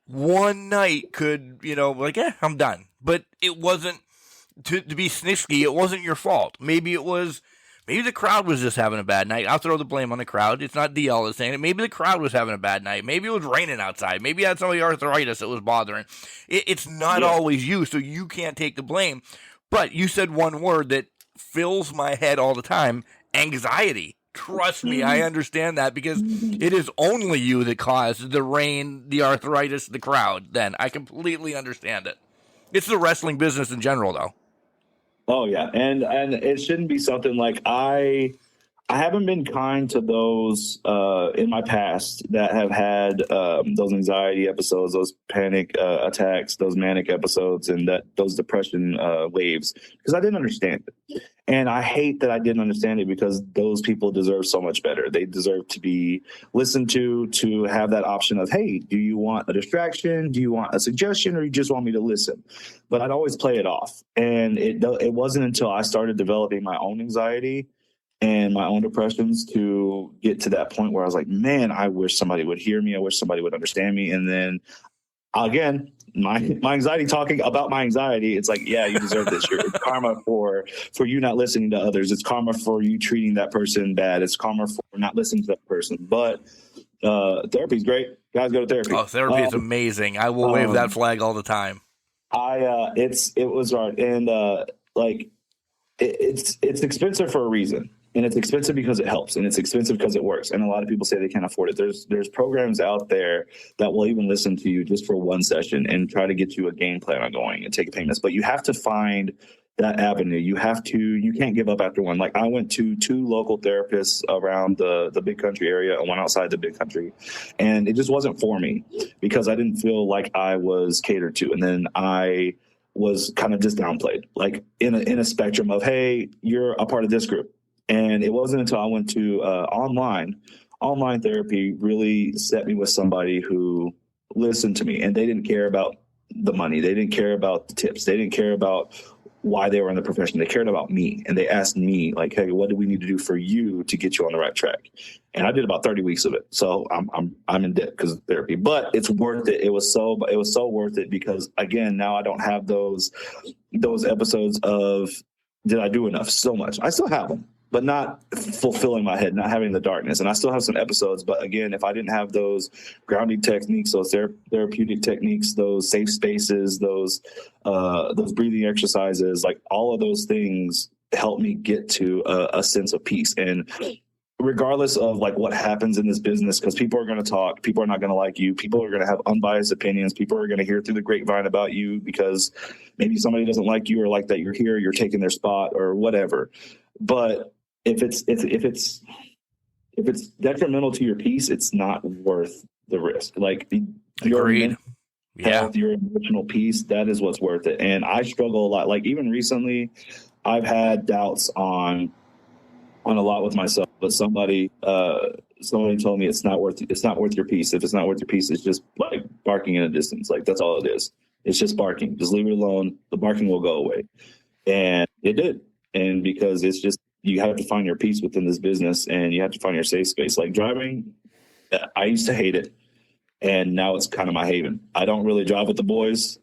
could, like, I'm done. But it wasn't, to be snisky, it wasn't your fault. Maybe the crowd was just having a bad night. I'll throw the blame on the crowd. It's not DL that's saying it. Maybe the crowd was having a bad night. Maybe it was raining outside. Maybe you had some of the arthritis that was bothering. It's not always you, so you can't take the blame. But you said one word that fills my head all the time: anxiety. Trust me, I understand that, because it is only you that caused the rain, the arthritis, the crowd. Then I completely understand it. It's the wrestling business in general, though. Oh yeah, and it shouldn't be something like I haven't been kind to those in my past that have had those anxiety episodes, those panic attacks, those manic episodes, and those depression waves, because I didn't understand it. And I hate that I didn't understand it, because those people deserve so much better. They deserve to be listened to have that option of, hey, do you want a distraction? Do you want a suggestion? Or you just want me to listen? But I'd always play it off. And it wasn't until I started developing my own anxiety and my own depressions to get to that point where I was like, man, I wish somebody would hear me. I wish somebody would understand me. And then again, my anxiety talking about my anxiety, it's like, yeah, you deserve this. It's karma for you not listening to others. It's karma for you treating that person bad. It's karma for not listening to that person. But therapy's great. Guys, go to therapy. Oh, therapy is amazing. I will wave that flag all the time. It was hard. And it's expensive for a reason. And it's expensive because it helps, and it's expensive because it works. And a lot of people say they can't afford it. There's programs out there that will even listen to you just for one session and try to get you a game plan on going and take payments. But you have to find avenue. You can't give up after one. Like I went to 2 local therapists around the big country area and one outside the big country. And it just wasn't for me because I didn't feel like I was catered to. And then I was kind of just downplayed, like in a spectrum of, hey, you're a part of this group. And it wasn't until I went to online therapy really set me with somebody who listened to me, and they didn't care about the money. They didn't care about the tips. They didn't care about why they were in the profession. They cared about me, and they asked me like, hey, what do we need to do for you to get you on the right track? And I did about 30 weeks of it. So I'm in debt because of therapy, but it's worth it. It was so worth it because again, now I don't have those episodes of did I do enough so much. I still have them, but not fulfilling my head, not having the darkness. And I still have some episodes, but again, if I didn't have those grounding techniques, those therapeutic techniques, those safe spaces, those breathing exercises, like all of those things help me get to a sense of peace. And regardless of like what happens in this business, because people are going to talk, people are not going to like you, people are going to have unbiased opinions, people are going to hear through the grapevine about you because maybe somebody doesn't like you or like that you're here, you're taking their spot or whatever. But if it's detrimental to your peace, it's not worth the risk. Like your health, your emotional peace, that is what's worth it. And I struggle a lot. Like even recently, I've had doubts on a lot with myself, but somebody told me it's not worth your peace. If it's not worth your peace, it's just like barking in a distance. Like that's all it is. It's just barking. Just leave it alone. The barking will go away. And it did. And because it's just, you have to find your peace within this business and you have to find your safe space. Like driving, I used to hate it. And now it's kind of my haven. I don't really drive with the boys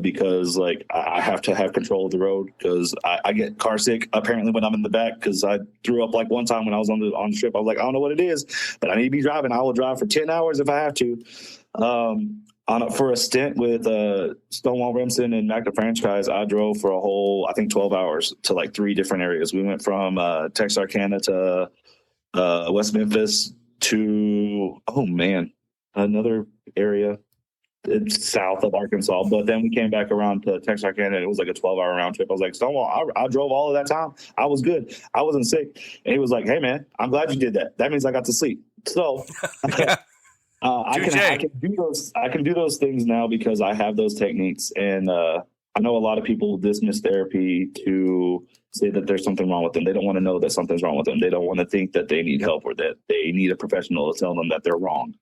because like I have to have control of the road because I get car sick apparently when I'm in the back because I threw up like one time when I was on the trip. I was like, I don't know what it is, but I need to be driving. I will drive for 10 hours if I have to. For a stint with Stonewall Remsen and Mac the Franchise, I drove for a whole, I think 12 hours to like 3 different areas. We went from Texarkana to West Memphis to, another area south of Arkansas. But then we came back around to Texarkana and it was like a 12-hour round trip. I was like, Stonewall, I drove all of that time. I was good. I wasn't sick. And he was like, hey, man, I'm glad you did that. That means I got to sleep. So I can do those things now because I have those techniques. And I know a lot of people dismiss therapy to say that there's something wrong with them. They don't want to know that something's wrong with them. They don't want to think that they need help or that they need a professional to tell them that they're wrong.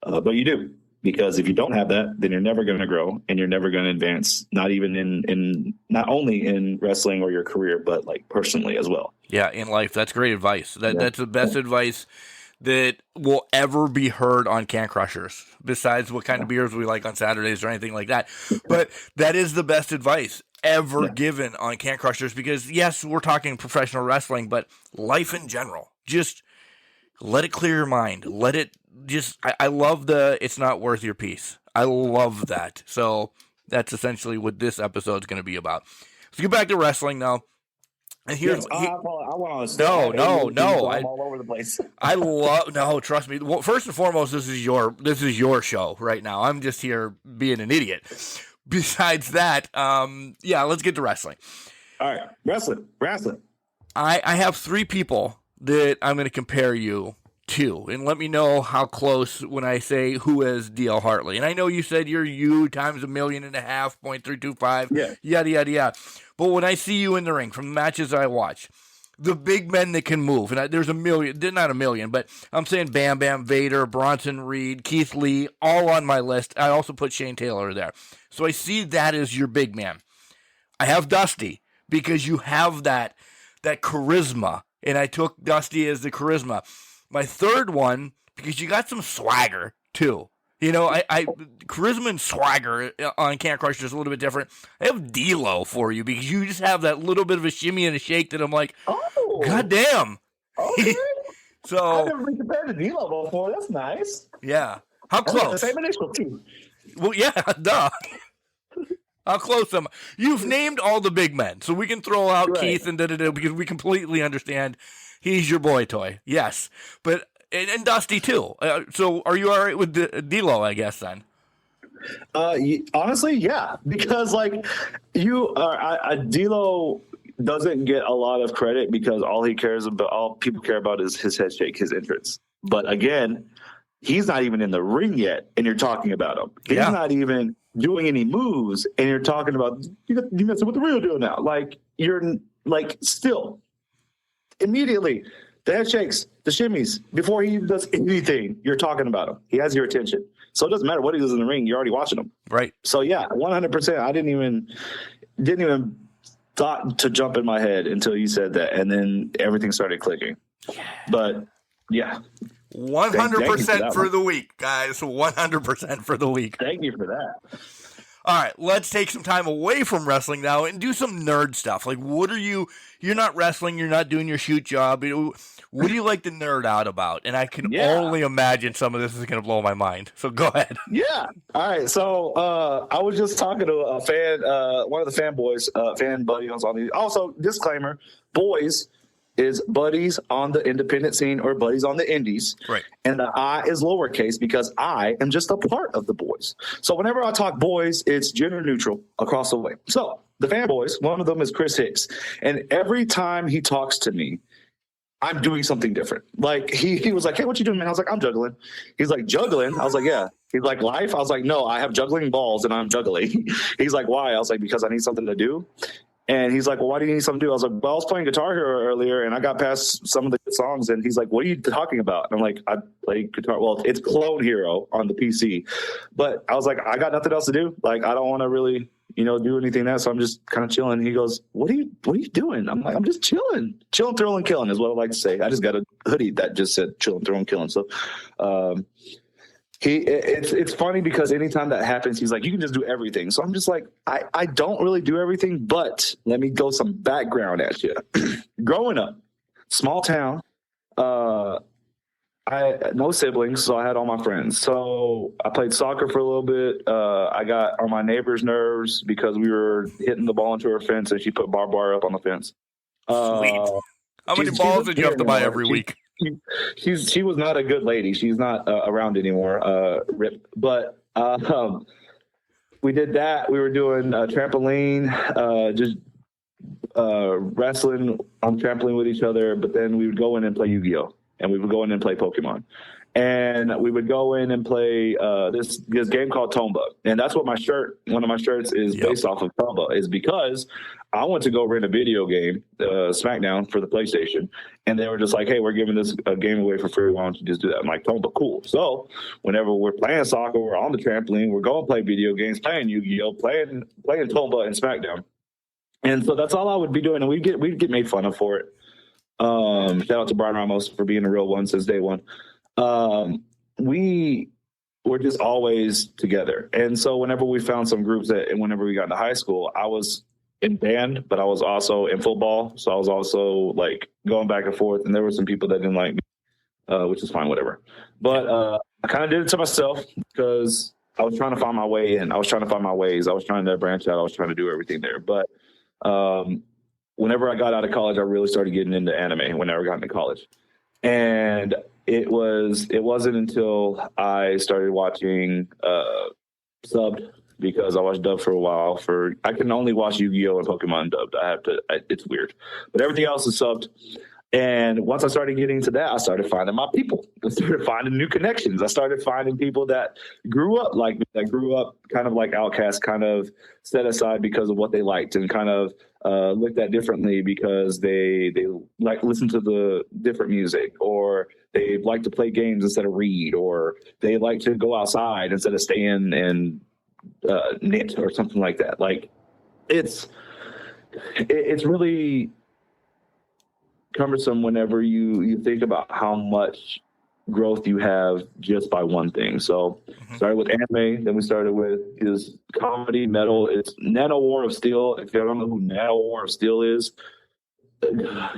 But you do, because if you don't have that, then you're never going to grow and you're never going to advance, not even not only in wrestling or your career, but like personally as well. Yeah, in life. That's great advice. That's the best advice that will ever be heard on Can Crushers, besides what kind of beers we like on Saturdays or anything like that. But that is the best advice ever given on Can Crushers because, yes, we're talking professional wrestling, but life in general. Just let it clear your mind. Let it just, I love it's not worth your peace. I love that. So that's essentially what this episode is going to be about. Let's get back to wrestling now. And here's I want to no. I'm all over the place. Trust me. Well, first and foremost, this is your show right now. I'm just here being an idiot. Besides that, let's get to wrestling. All right, wrestling. I have 3 people that I'm going to compare you to, and let me know how close when I say who is DL Hartley. And I know you said you're you times 1.5 million, 0.325, yada yada yada. But when I see you in the ring from the matches I watch, the big men that can move, and there's 1 million, not 1 million, but I'm saying Bam Bam, Vader, Bronson Reed, Keith Lee, all on my list. I also put Shane Taylor there. So I see that as your big man. I have Dusty because you have that charisma, and I took Dusty as the charisma. My third one, because you got some swagger, too. You know, I charisma and swagger on Can Crush is a little bit different. I have D-Lo for you because you just have that little bit of a shimmy and a shake that I'm like, God damn. Okay. So I've never been compared to D-Lo before. That's nice. Yeah. How close? The same initial, too. Well, yeah, duh. How close am I? You've named all the big men, so we can throw out Keith and da-da-da because we completely understand he's your boy toy. Yes. But and Dusty, too. So are you all right with D-Lo, I guess, then? Honestly, yeah, because like D'Lo doesn't get a lot of credit because all people care about is his head shake, his entrance. But again, he's not even in the ring yet, and you're talking about him. He's not even doing any moves, and you're talking about you messing with the real deal now. Like you're like still immediately the head shakes, the shimmies before he does anything. You're talking about him. He has your attention. So it doesn't matter what he does in the ring. You're already watching him. Right. So yeah, 100%. I didn't even thought to jump in my head until you said that, and then everything started clicking. But yeah, 100% for the week, guys. 100% for the week. Thank you for that. All right, let's take some time away from wrestling now and do some nerd stuff. Like, what are you're not wrestling, you're not doing your shoot job. What do you like to nerd out about? And I can only imagine some of this is going to blow my mind. So go ahead. Yeah. All right. So I was just talking to a fan, one of the fanboys, fan buddies on the. Also, disclaimer: boys is buddies on the independent scene or buddies on the indies. Right. And the I is lowercase because I am just a part of the boys. So whenever I talk boys, it's gender neutral across the way. So the fanboys, one of them is Chris Hicks. And every time he talks to me, I'm doing something different. Like he was like, hey, what you doing, man? I was like, I'm juggling. He's like, juggling? I was like, yeah. He's like, life? I was like, no, I have juggling balls and I'm juggling. He's like, why? I was like, because I need something to do. And he's like, well, why do you need something to do? I was like, well, I was playing Guitar Hero earlier and I got past some of the songs. And he's like, what are you talking about? And I'm like, I play guitar. Well, it's Clone Hero on the PC. But I was like, I got nothing else to do. Like, I don't want to really, do anything else. So I'm just kind of chilling. He goes, what are you doing? I'm like, I'm just chilling. Chilling, thrilling, killing is what I like to say. I just got a hoodie that just said chilling, thrilling, killing. So, it's funny because anytime that happens, he's like, you can just do everything. So I'm just like, I don't really do everything, but let me go some background at you. Growing up, small town, I had no siblings, so I had all my friends. So I played soccer for a little bit. I got on my neighbor's nerves because we were hitting the ball into her fence and she put barbed wire up on the fence. Sweet. How many balls did you have to buy every week? She was not a good lady. She's not around anymore. Rip. But we did that. We were doing trampoline, just wrestling on trampoline with each other. But then we would go in and play Yu-Gi-Oh! And we would go in and play Pokemon. And we would go in and play this game called Tomba. And that's what one of my shirts is based off of Tomba, is because I went to go rent a video game, SmackDown, for the PlayStation. And they were just like, hey, we're giving this game away for free. Why don't you just do that? I'm like, Tomba, cool. So whenever we're playing soccer, we're on the trampoline, we're going to play video games, playing Yu-Gi-Oh!, playing Tomba and SmackDown. And so that's all I would be doing. And we'd get made fun of for it. Shout out to Brian Ramos for being a real one since day one. We were just always together. And so whenever we found some groups and whenever we got into high school, I was in band, but I was also in football. So I was also like going back and forth. And there were some people that didn't like me, which is fine, whatever. But I kind of did it to myself because I was trying to find my way in. I was trying to find my ways. I was trying to branch out. I was trying to do everything there. But whenever I got out of college, I really started getting into anime whenever I got into college. And it wasn't until I started watching subbed, because I watched dubbed for a while. I can only watch Yu-Gi-Oh! And Pokemon dubbed. It's weird. But everything else is subbed. And once I started getting into that, I started finding my people. I started finding new connections. I started finding people that grew up like me, that grew up kind of like outcasts, kind of set aside because of what they liked and kind of looked at differently because they like listen to the different music, or they like to play games instead of read, or they like to go outside instead of stay in and knit or something like that. Like it's really cumbersome whenever you think about how much growth you have just by one thing. So started with anime, then we started with is comedy, metal. It's Nano War of Steel. If you don't know who Nano War of Steel is,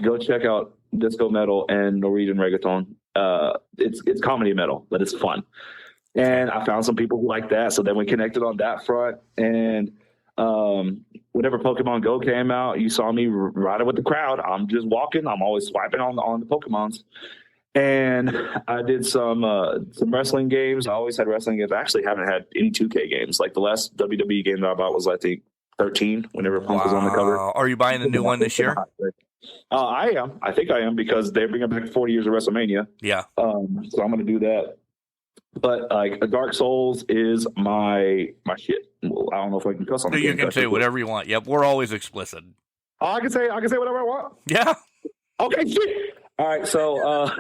go check out disco metal and Norwegian reggaeton. It's comedy metal, but it's fun. And I found some people who like that. So then we connected on that front. And whenever Pokemon Go came out, you saw me riding with the crowd. I'm just walking. I'm always swiping on the Pokemons. And I did some wrestling games. I always had wrestling games. I actually haven't had any 2K games. Like the last WWE game that I bought was, I think, 13, whenever Punk was on the cover. Are you buying the new one this year? I am. I think I am, because they're bringing back 40 years of WrestleMania. Yeah. So I'm going to do that. But like Dark Souls is my shit. Well, I don't know if I can cuss on the You can say whatever you want. Yep, we're always explicit. Oh, I can say whatever I want. Yeah. Okay, shit. All right, so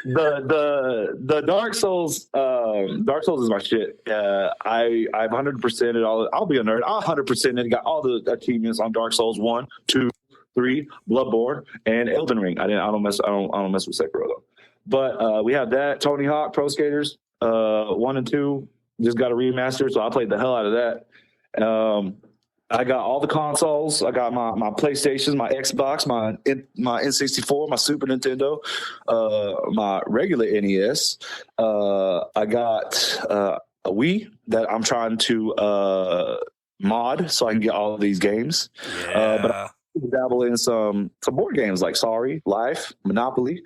the Dark Souls is my shit. I've 100% it all. I'll be a nerd. I'll 100% it. Got all the achievements on Dark Souls 1, 2, 3, Bloodborne, and Elden Ring. I don't mess with Sekiro though. But we have that. Tony Hawk Pro Skaters 1 and 2 just got a remaster, so I played the hell out of that. I got all the consoles. I got my PlayStation, my Xbox, my N64, my Super Nintendo, my regular NES. I got a Wii that I'm trying to mod so I can get all of these games. Yeah. But I dabble in some board games like Sorry, Life, Monopoly.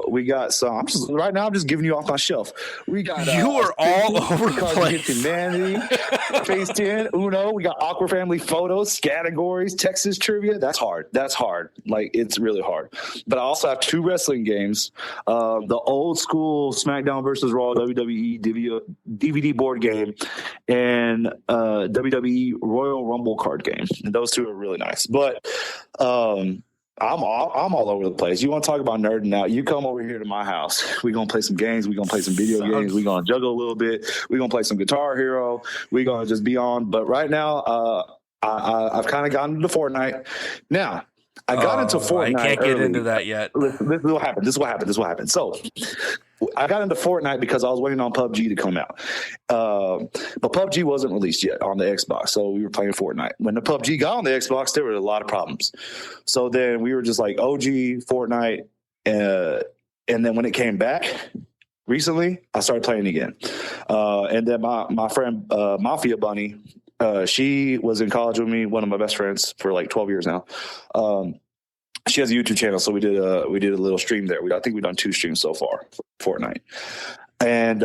We got some. I'm just giving you off my shelf. We got you are all over the place. Humanity, Phase 10, Uno. We got Awkward Family Photos, categories, Texas Trivia. That's hard. Like, it's really hard. But I also have 2 wrestling games. The old school SmackDown versus Raw WWE DVD board game, and WWE Royal Rumble card game. And those 2 are really nice. But I'm all over the place. You want to talk about nerding out? You come over here to my house. We're gonna play some games. We're gonna play some video games. We're gonna juggle a little bit. We're gonna play some Guitar Hero. We're gonna just be on. But right now, I've kind of gotten into Fortnite. Now, I got into Fortnite. I can't get into that yet. This is what happened. This is what happened. So I got into Fortnite because I was waiting on PUBG to come out. But PUBG wasn't released yet on the Xbox, so we were playing Fortnite. When the PUBG got on the Xbox, there were a lot of problems. So then we were just like OG Fortnite. And then when it came back recently, I started playing again. And then my friend Mafia Bunny, she was in college with me, one of my best friends for like 12 years now. She has a YouTube channel, so we did a little stream there. I think we've done 2 streams so far for Fortnite. And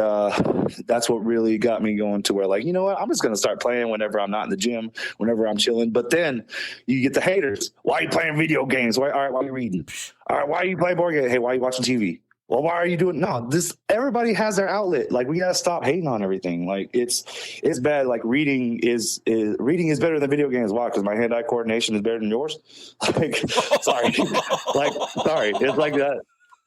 that's what really got me going to where, like, you know what? I'm just going to start playing whenever I'm not in the gym, whenever I'm chilling. But then you get the haters. Why are you playing video games? All right, why are you reading? All right, why are you playing board games? Hey, why are you watching TV? Well, why are you doing? No, everybody has their outlet. Like, we got to stop hating on everything. Like, it's bad. Like, reading is better than video games. Why? Because my hand-eye coordination is better than yours. Like, sorry. Sorry. It's like that.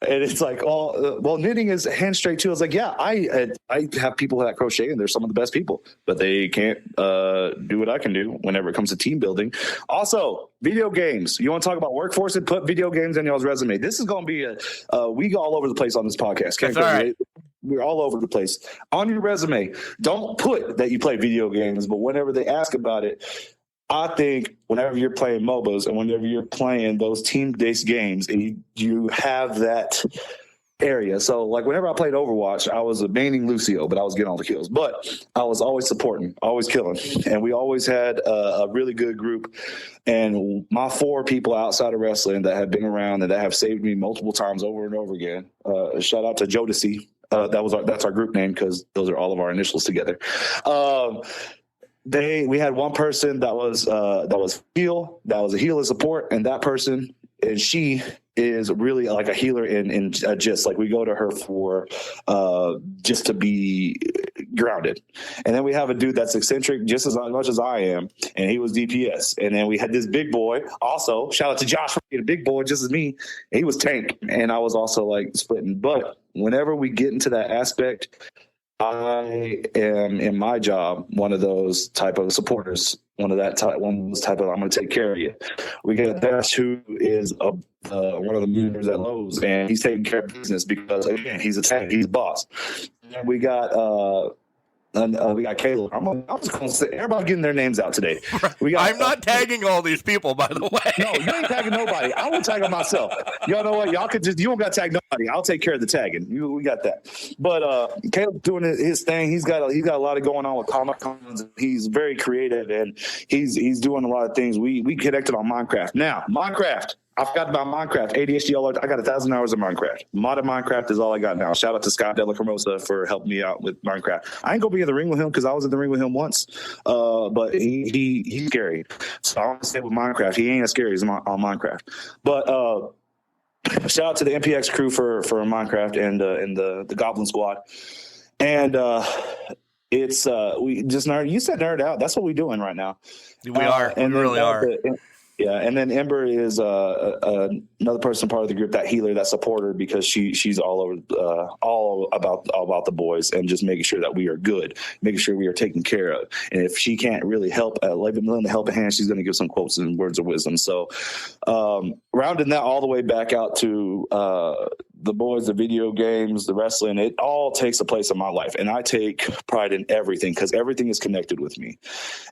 And it's like, knitting is hand straight too. I was like, yeah, I have people that crochet, and they're some of the best people, but they can't do what I can do whenever it comes to team building. Also, video games. You want to talk about workforce and put video games on y'all's resume? This is going to be we go all over the place on this podcast. That's all right. We're all over the place. On your resume, don't put that you play video games, but whenever they ask about it, I think whenever you're playing MOBAs and whenever you're playing those team-based games, and you have that area. So, like, whenever I played Overwatch, I was maining Lucio, but I was getting all the kills. But I was always supporting, always killing. And we always had a really good group. And my 4 people outside of wrestling that have been around and that have saved me multiple times over and over again. Shout out to Jodeci. That's our group name, because those are all of our initials together. We had one person that was a heal and support, and that person, and she is really like a healer in just like we go to her for just to be grounded. And then we have a dude that's eccentric just as much as I am, and he was DPS. And then we had this big boy also, shout out to Josh for being a big boy just as me, and he was tank, and I was also like splitting. But whenever we get into that aspect, I am in my job one of those type of supporters, one of those type of I'm going to take care of you. We got Dash, who is one of the members at Lowe's, and he's taking care of business because, again, he's a tank, he's a boss. And we got Caleb. I'm just going to say everybody getting their names out today. I'm not tagging all these people, by the way. No, you ain't tagging nobody. I will tag them myself. Y'all know what? Y'all could you don't got to tag nobody. I'll take care of the tagging. We got that. But Caleb doing his thing. He's got a lot going on with Comic Cons. He's very creative, and he's doing a lot of things. We connected on Minecraft. Now, Minecraft. I forgot about Minecraft. ADHD alert. I got 1,000 hours of Minecraft. Modded Minecraft is all I got now. Shout out to Scott Della Cremosa for helping me out with Minecraft. I ain't gonna be in the ring with him because I was in the ring with him once. But he's scary. So I want to say with Minecraft, he ain't as scary as on Minecraft. But shout out to the MPX crew for Minecraft and the Goblin Squad. And it's we just nerd. You said nerd out. That's what we're doing right now. We are. We really are. Yeah, and then Ember is another person part of the group, that healer, that supporter, because she's all over, all about the boys and just making sure that we are good, making sure we are taken care of. And if she can't really help, like willing to help a hand, she's going to give some quotes and words of wisdom. So, rounding that all the way back out to the boys, the video games, the wrestling, it all takes a place in my life, and I take pride in everything because everything is connected with me,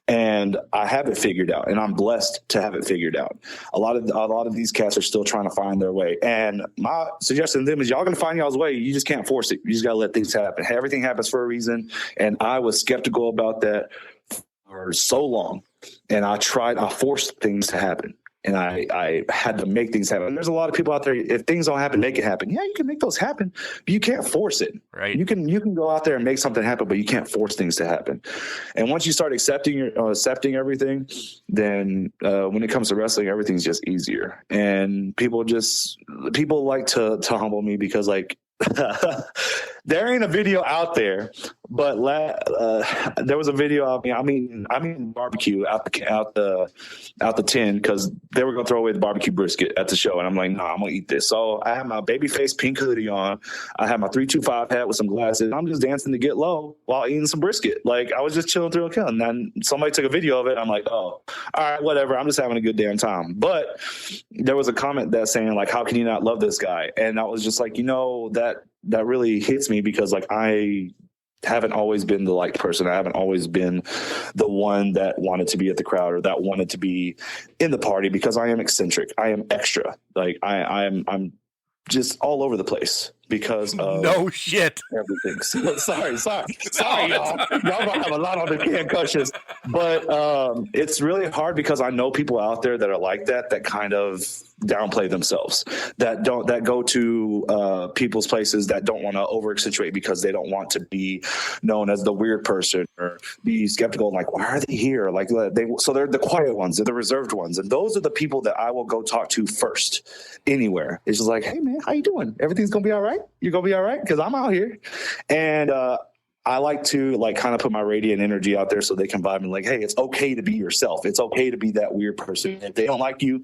and I have it figured out, and I'm blessed to have it figured out. A lot of these cats are still trying to find their way, and my suggestion to them is y'all gonna find y'all's way. You just can't force it. You just gotta let things happen. Everything happens for a reason, and I was skeptical about that for so long, and I forced things to happen. And I had to make things happen. There's a lot of people out there. If things don't happen, make it happen. Yeah, you can make those happen, but you can't force it. Right. You can go out there and make something happen, but you can't force things to happen. And once you start accepting everything, then when it comes to wrestling, everything's just easier. And people like to humble me because like there ain't a video out there, but there was a video of me. I mean barbecue out the tin because they were gonna throw away the barbecue brisket at the show, and I'm like, nah, I'm gonna eat this. So I had my babyface pink hoodie on. I had my 325 hat with some glasses. I'm just dancing to Get Low while eating some brisket. Like I was just chilling through a kill, and then somebody took a video of it. I'm like, oh, all right, whatever. I'm just having a good damn time. But there was a comment that saying like, how can you not love this guy? And I was just like, that really hits me because like I haven't always been the liked person. I haven't always been the one that wanted to be at the crowd or that wanted to be in the party because I am eccentric. I am extra. Like I'm just all over the place because of no shit. Everything. Sorry, y'all. Y'all gonna have a lot on the concussions, but it's really hard because I know people out there that are like that kind of downplay themselves, that go to people's places that don't want to over accentuate because they don't want to be known as the weird person or be skeptical. Like, why are they here? Like they're the quiet ones, they're the reserved ones, and those are the people that I will go talk to first anywhere. It's just like, hey man, how you doing? Everything's gonna be all right. You're gonna be all right because I'm out here, and I like to like kind of put my radiant energy out there so they can vibe and like, hey, it's okay to be yourself. It's okay to be that weird person. If they don't like you,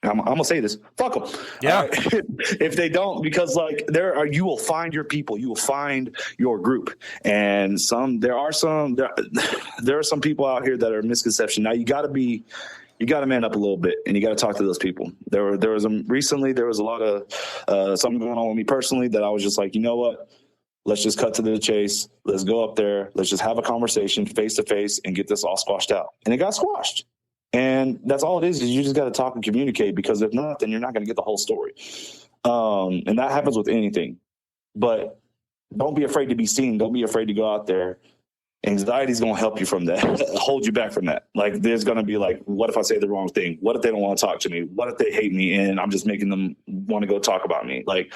I'm gonna say this, fuck them. Yeah. If they don't, because like you will find your people, you will find your group, and there are some people out here that are misconception. Now you got to man up a little bit, and you got to talk to those people. Recently there was a lot of something going on with me personally that I was just like, you know what? Let's just cut to the chase. Let's go up there. Let's just have a conversation face to face and get this all squashed out. And it got squashed. And that's all it is you just got to talk and communicate, because if not, then you're not going to get the whole story. And that happens with anything. But don't be afraid to be seen. Don't be afraid to go out there. Anxiety is going to help you from that, hold you back from that. Like, there's going to be like, what if I say the wrong thing? What if they don't want to talk to me? What if they hate me and I'm just making them want to go talk about me? Like,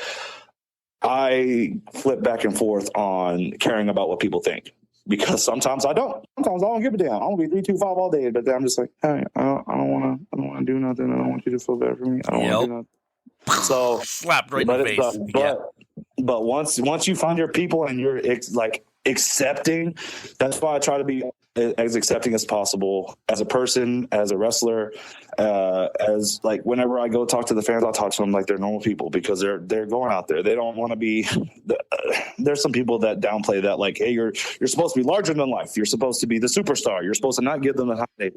I flip back and forth on caring about what people think, because sometimes I don't. Sometimes I don't give a damn. I'm gonna be 325 all day, but then I'm just like, hey, I don't want to do nothing. I don't want you to feel bad for me. I don't want to do nothing. So slapped right in the face. But once you find your people and you're accepting, that's why I try to be as accepting as possible as a person, as a wrestler, as like whenever I go talk to the fans, I'll talk to them like they're normal people, because they're going out there. They don't want to be. There's some people that downplay that, like, hey, you're supposed to be larger than life. You're supposed to be the superstar. You're supposed to not give them the high.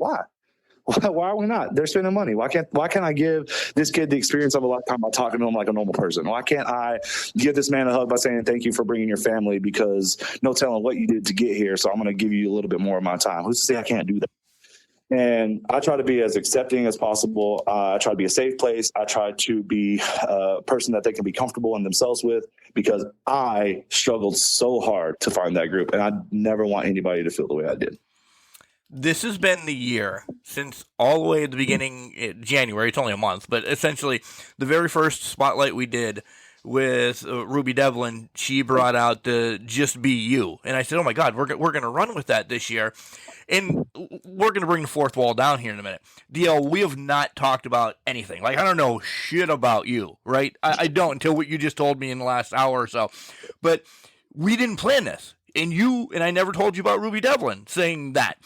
Why are we not? They're spending money. Why can't I give this kid the experience of a lifetime by talking to him like a normal person? Why can't I give this man a hug by saying thank you for bringing your family, because no telling what you did to get here, so I'm going to give you a little bit more of my time. Who's to say I can't do that? And I try to be as accepting as possible. I try to be a safe place. I try to be a person that they can be comfortable in themselves with, because I struggled so hard to find that group, and I never want anybody to feel the way I did. this has been the year since all the way at the beginning, January. It's only a month, but essentially the very first spotlight we did with Ruby Devlin, she brought out the Just Be You. And I said, oh my God, we're going to run with that this year. And we're going to bring the fourth wall down here in a minute. DL, we have not talked about anything. Like, I don't know shit about you, right? I don't until what you just told me in the last hour or so. But we didn't plan this. And I never told you about Ruby Devlin saying that.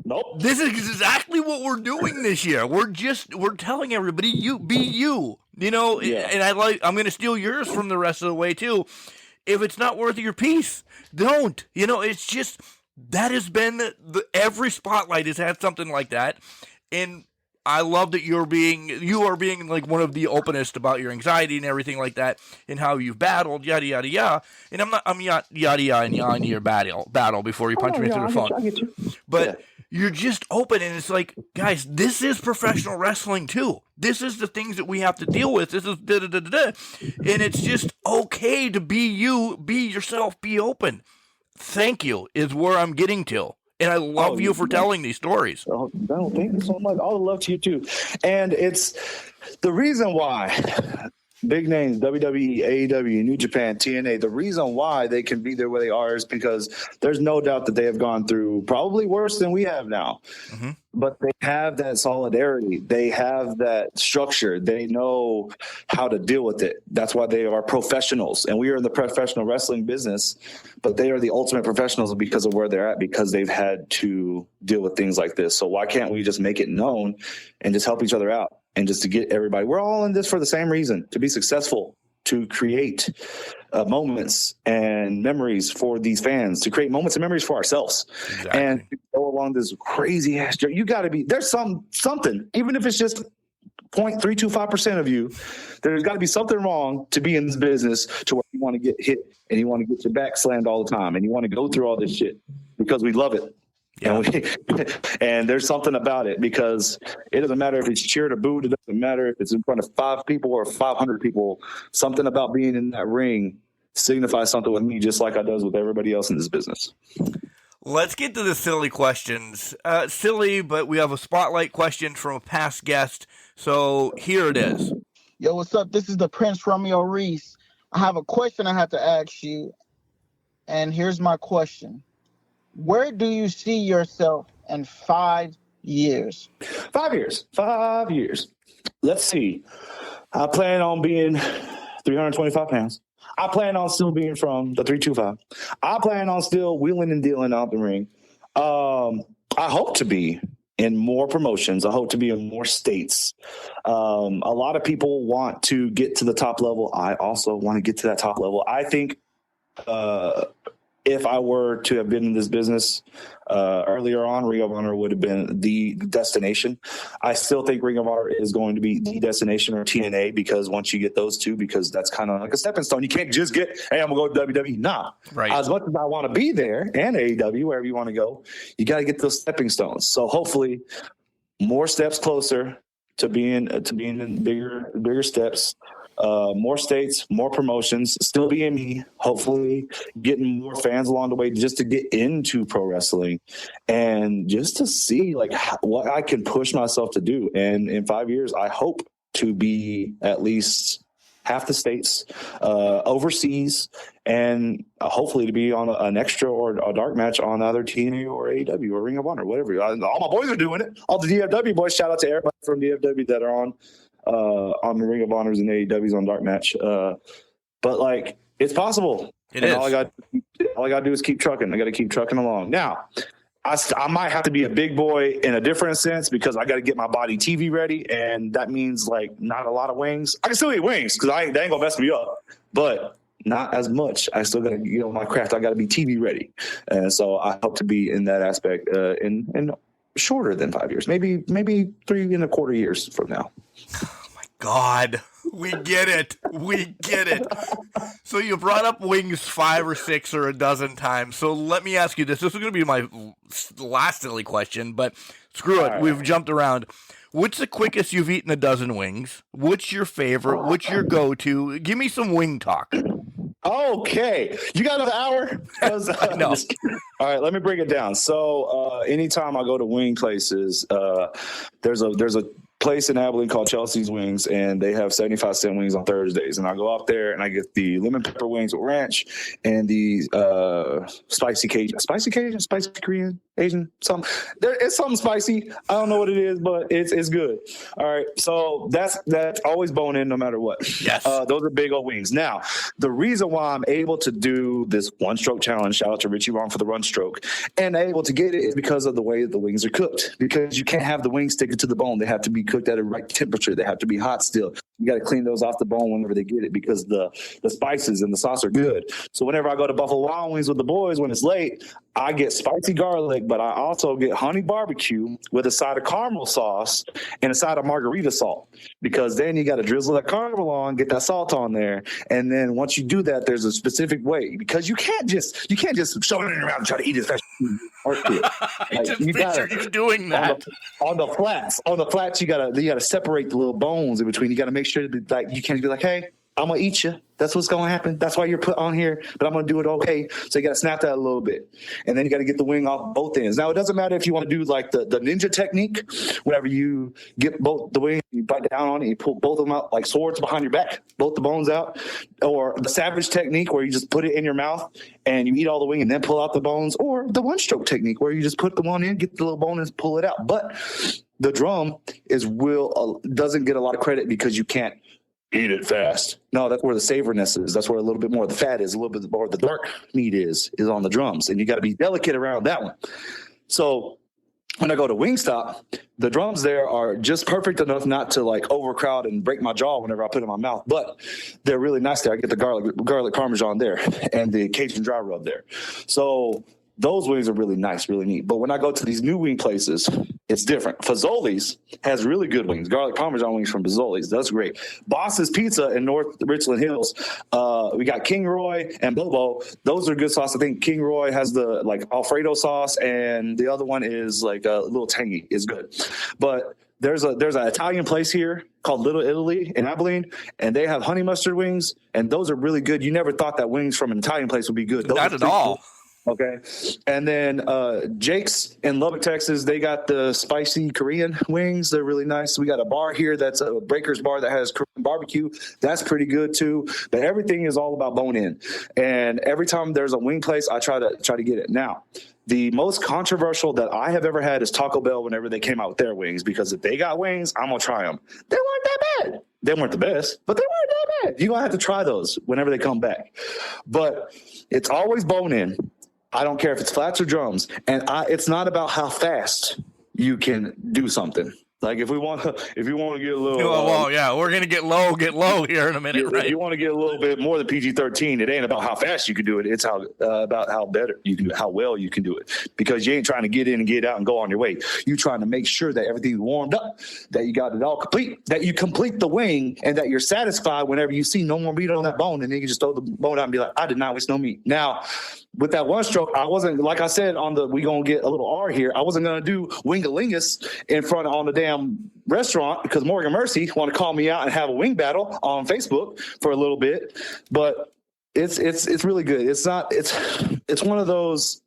Nope. This is exactly what we're doing this year. We're telling everybody, you be you. You know, Yeah. And I'm going to steal yours from the rest of the way too. If it's not worth your piece, don't. You know, it's just that has been every spotlight has had something like that. And I love that you are being like one of the openest about your anxiety and everything like that, and how you've battled, yada yada yada. And I'm yada yada and yada your battle before you punch me through the phone. I get you. But you're just open, and it's like, guys, this is professional wrestling too. This is the things that we have to deal with. This is da-da-da-da-da. And it's just okay to be you, be yourself, be open. Thank you is where I'm getting to. And I love you for telling these stories. Oh, no, thank you so much. All the love to you too. And it's the reason why big names, WWE, AEW, New Japan, TNA, the reason why they can be there where they are is because there's no doubt that they have gone through probably worse than we have now. Mm-hmm. But they have that solidarity. They have that structure. They know how to deal with it. That's why they are professionals. And we are in the professional wrestling business, but they are the ultimate professionals because of where they're at, because they've had to deal with things like this. So why can't we just make it known and just help each other out? And just to get everybody, we're all in this for the same reason, to be successful, to create moments and memories for these fans, to create moments and memories for ourselves. Exactly. And to go along this crazy ass journey. You got to be, there's something, even if it's just 0.325% of you, there's got to be something wrong to be in this business to where you want to get hit and you want to get your back slammed all the time and you want to go through all this shit because we love it. Yeah. And there's something about it, because it doesn't matter if it's cheered or booed. It doesn't matter if it's in front of 5 people or 500 people. Something about being in that ring signifies something with me, just like it does with everybody else in this business. Let's get to the silly questions. Silly, but we have a spotlight question from a past guest. So here it is. Yo, what's up? This is the Prince Romeo Reese. I have a question I have to ask you. And here's my question. Where do you see yourself in 5 years? 5 years. 5 years. Let's see. I plan on being 325 pounds. I plan on still being from the 325. I plan on still wheeling and dealing out the ring. I hope to be in more promotions. I hope to be in more states. A lot of people want to get to the top level. I also want to get to that top level. I think if I were to have been in this business earlier on, Ring of Honor would have been the destination. I still think Ring of Honor is going to be the destination, or TNA, because once you get those two, because that's kind of like a stepping stone. You can't just get, hey, I'm going to go to WWE. Nah. Right. As much as I want to be there, and AEW, wherever you want to go, you got to get those stepping stones. So hopefully more steps closer to being in bigger steps. More states, more promotions, still being me, hopefully getting more fans along the way just to get into pro wrestling and just to see like what I can push myself to do. And in 5 years, I hope to be at least half the states, overseas, and hopefully to be on an extra or a dark match on either TNA or AEW or Ring of Honor, whatever. All my boys are doing it. All the DFW boys, shout out to everybody from DFW that are on the Ring of Honors and AEWs on dark match. But like, it's possible. It is. All I got to do is keep trucking. I got to keep trucking along. Now, I might have to be a big boy in a different sense, because I got to get my body TV ready, and that means like not a lot of wings. I can still eat wings because they ain't gonna mess me up, but not as much. I still got to, my craft. I got to be TV ready, and so I hope to be in that aspect in shorter than 5 years, maybe 3.25 years from now. Oh my God. We get it. So you brought up wings 5 or 6 or a dozen times. So let me ask you this. This is going to be my last silly question, but screw it. Right. We've jumped around. What's the quickest you've eaten a dozen wings? What's your favorite? What's your go-to? Give me some wing talk. Okay. You got another hour? No. All right, let me break it down. So anytime I go to wing places, there's a place in Abilene called Chelsea's Wings, and they have 75-cent wings on Thursdays. And I go out there and I get the lemon pepper wings with ranch and the spicy Korean, Asian, something. It's something spicy. I don't know what it is, but it's good. All right, so that's always bone in no matter what. Yes. Those are big old wings. Now, the reason why I'm able to do this one stroke challenge, shout out to Richie Wong for the run stroke, and able to get it is because of the way the wings are cooked. Because you can't have the wings sticking to the bone. They have to be cooked at a right temperature. They have to be hot still. You got to clean those off the bone whenever they get it because the spices and the sauce are good. So whenever I go to Buffalo Wild Wings with the boys when it's late, I get spicy garlic, but I also get honey barbecue with a side of caramel sauce and a side of margarita salt, because then you got to drizzle that caramel on, get that salt on there, and then once you do that, there's a specific way, because you can't just shove it in your mouth and try to eat it as fast as you can. I just picture you doing that on the flats. You gotta separate the little bones in between. You gotta make sure that, like, you can't be like, hey, I'm gonna eat you. That's what's gonna happen. That's why you're put on here, but I'm gonna do it okay. So you gotta snap that a little bit, and then you gotta get the wing off both ends. Now it doesn't matter if you want to do like the ninja technique, whenever you get both the wing, you bite down on it, you pull both of them out like swords behind your back, both the bones out, or the savage technique where you just put it in your mouth and you eat all the wing and then pull out the bones, or the one stroke technique where you just put the one in, get the little bone and pull it out. But the drum doesn't get a lot of credit because you can't eat it fast. No, that's where the savoriness is. That's where a little bit more of the fat is, a little bit more of the dark meat is on the drums. And you got to be delicate around that one. So when I go to Wingstop, the drums there are just perfect enough not to like overcrowd and break my jaw whenever I put it in my mouth, but they're really nice there. I get the garlic Parmesan there and the Cajun dry rub there. So those wings are really nice, really neat. But when I go to these new wing places, it's different. Fazoli's has really good wings. Garlic Parmesan wings from Fazoli's. That's great. Boss's Pizza in North Richland Hills. We got King Roy and Bobo. Those are good sauce. I think King Roy has the like Alfredo sauce, and the other one is like a little tangy. It's good. But there's an Italian place here called Little Italy in Abilene, and they have honey mustard wings, and those are really good. You never thought that wings from an Italian place would be good. Those Not at all. Cool. Okay. And then Jake's in Lubbock, Texas, they got the spicy Korean wings. They're really nice. We got a bar here that's a Breaker's Bar that has Korean barbecue. That's pretty good too. But everything is all about bone in. And every time there's a wing place, I try to get it. Now, the most controversial that I have ever had is Taco Bell whenever they came out with their wings, because if they got wings, I'm going to try them. They weren't that bad. They weren't the best, but they weren't that bad. You're going to have to try those whenever they come back. But it's always bone in. I don't care if it's flats or drums. And it's not about how fast you can do something. Like if you want to get a little, yeah, we're gonna get low here in a minute, right? If you want to get a little bit more than PG-13, it ain't about how fast you can do it. It's about how better you can do it, how well you can do it. Because you ain't trying to get in and get out and go on your way. You're trying to make sure that everything's warmed up, that you got it all complete, that you complete the wing, and that you're satisfied whenever you see no more meat on that bone, and then you just throw the bone out and be like, I did not waste no meat. Now, with that one stroke, I wasn't, like I said, we gonna get a little R here. I wasn't gonna do wingalingus in front on the damn restaurant because Morgan Mercy want to call me out and have a wing battle on Facebook for a little bit. But it's really good. It's one of those,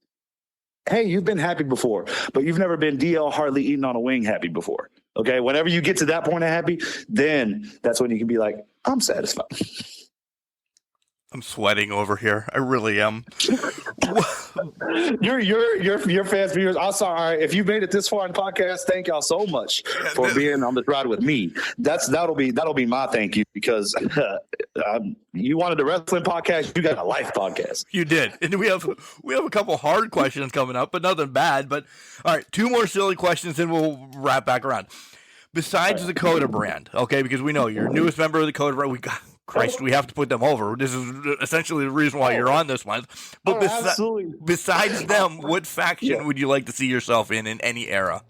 hey, you've been happy before, but you've never been DL Hartley eating on a wing happy before. Okay, whenever you get to that point of happy, then that's when you can be like, I'm satisfied. I'm sweating over here. I really am. Your fans, viewers. I'm sorry if you made it this far in the podcast. Thank y'all so much for being on this ride with me. That'll be my thank you, because you wanted a wrestling podcast, you got a life podcast. You did, and we have a couple hard questions coming up, but nothing bad. But all right, 2 more silly questions, and we'll wrap back around. Besides the CODA brand, okay, because we know you're newest member of the CODA brand. We have to put them over. This is essentially the reason why you're on this month. But besides them, what faction would you like to see yourself in any era?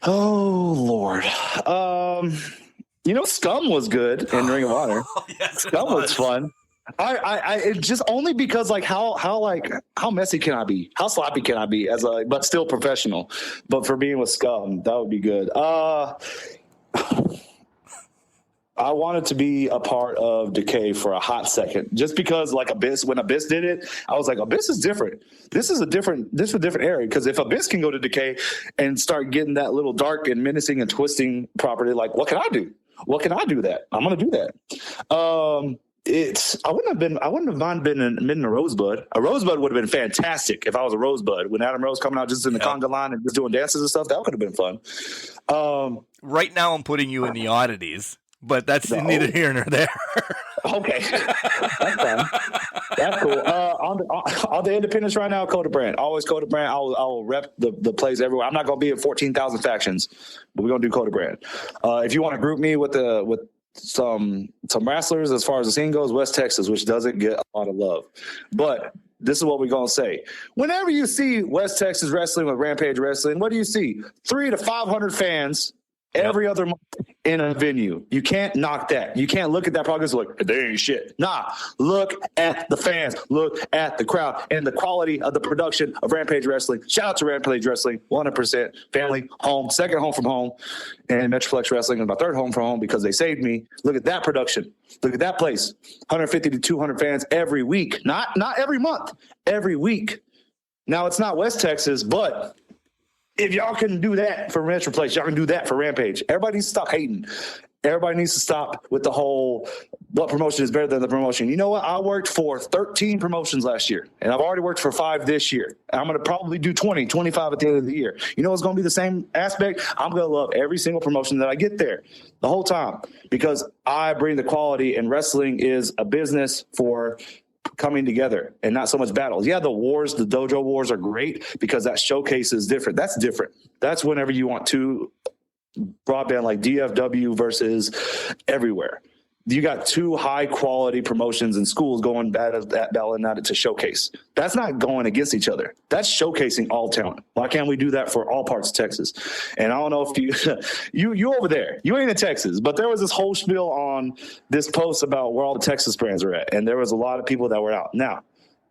Oh, Lord. Scum was good in Ring of Honor. Yes, Scum was fun. I just only because like how messy can I be? How sloppy can I be but still professional? But for being with Scum, that would be good. I wanted to be a part of Decay for a hot second, just because like Abyss, when Abyss did it, I was like, Abyss is different. This is a different area. Because if Abyss can go to Decay and start getting that little dark and menacing and twisting property, like what can I do? What can I do that? I'm going to do that. I wouldn't have mind been in a Rosebud. A Rosebud would have been fantastic if I was a Rosebud. When Adam Rose coming out just in the conga line and just doing dances and stuff, that could have been fun. Right now I'm putting you in the oddities, but that's neither here nor there. Okay. That's fine. That's cool. On the independents right now, CODA Brand. Always CODA Brand. I will rep the plays everywhere. I'm not going to be in 14,000 factions, but we're going to do CODA Brand. If you want to group me with some wrestlers as far as the scene goes, West Texas, which doesn't get a lot of love. But this is what we're going to say. Whenever you see West Texas wrestling with Rampage Wrestling, what do you see? 300 to 500 fans every other month in a venue. You can't knock that. You can't look at that progress like, they ain't shit. Nah, look at the fans. Look at the crowd and the quality of the production of Rampage Wrestling. Shout out to Rampage Wrestling, 100% family, home, second home from home, and Metroplex Wrestling is my third home from home because they saved me. Look at that production. Look at that place. 150 to 200 fans every week. Not every month, every week. Now, it's not West Texas, but if y'all can do that for Metroplex, y'all can do that for Rampage. Everybody needs to stop hating. Everybody needs to stop with the whole what promotion is better than the promotion. You know what? I worked for 13 promotions last year, and I've already worked for 5 this year. I'm going to probably do 20, 25 at the end of the year. You know what's going to be the same aspect? I'm going to love every single promotion that I get there the whole time because I bring the quality, and wrestling is a business for coming together and not so much battles. Yeah, the wars, the dojo wars are great because that showcase is different. That's different. That's whenever you want two broadband like DFW versus everywhere. You got 2 high quality promotions and schools going battling at it to showcase. That's not going against each other. That's showcasing all talent. Why can't we do that for all parts of Texas? And I don't know if you over there, you ain't in Texas, but there was this whole spiel on this post about where all the Texas brands are at. And there was a lot of people that were out. Now,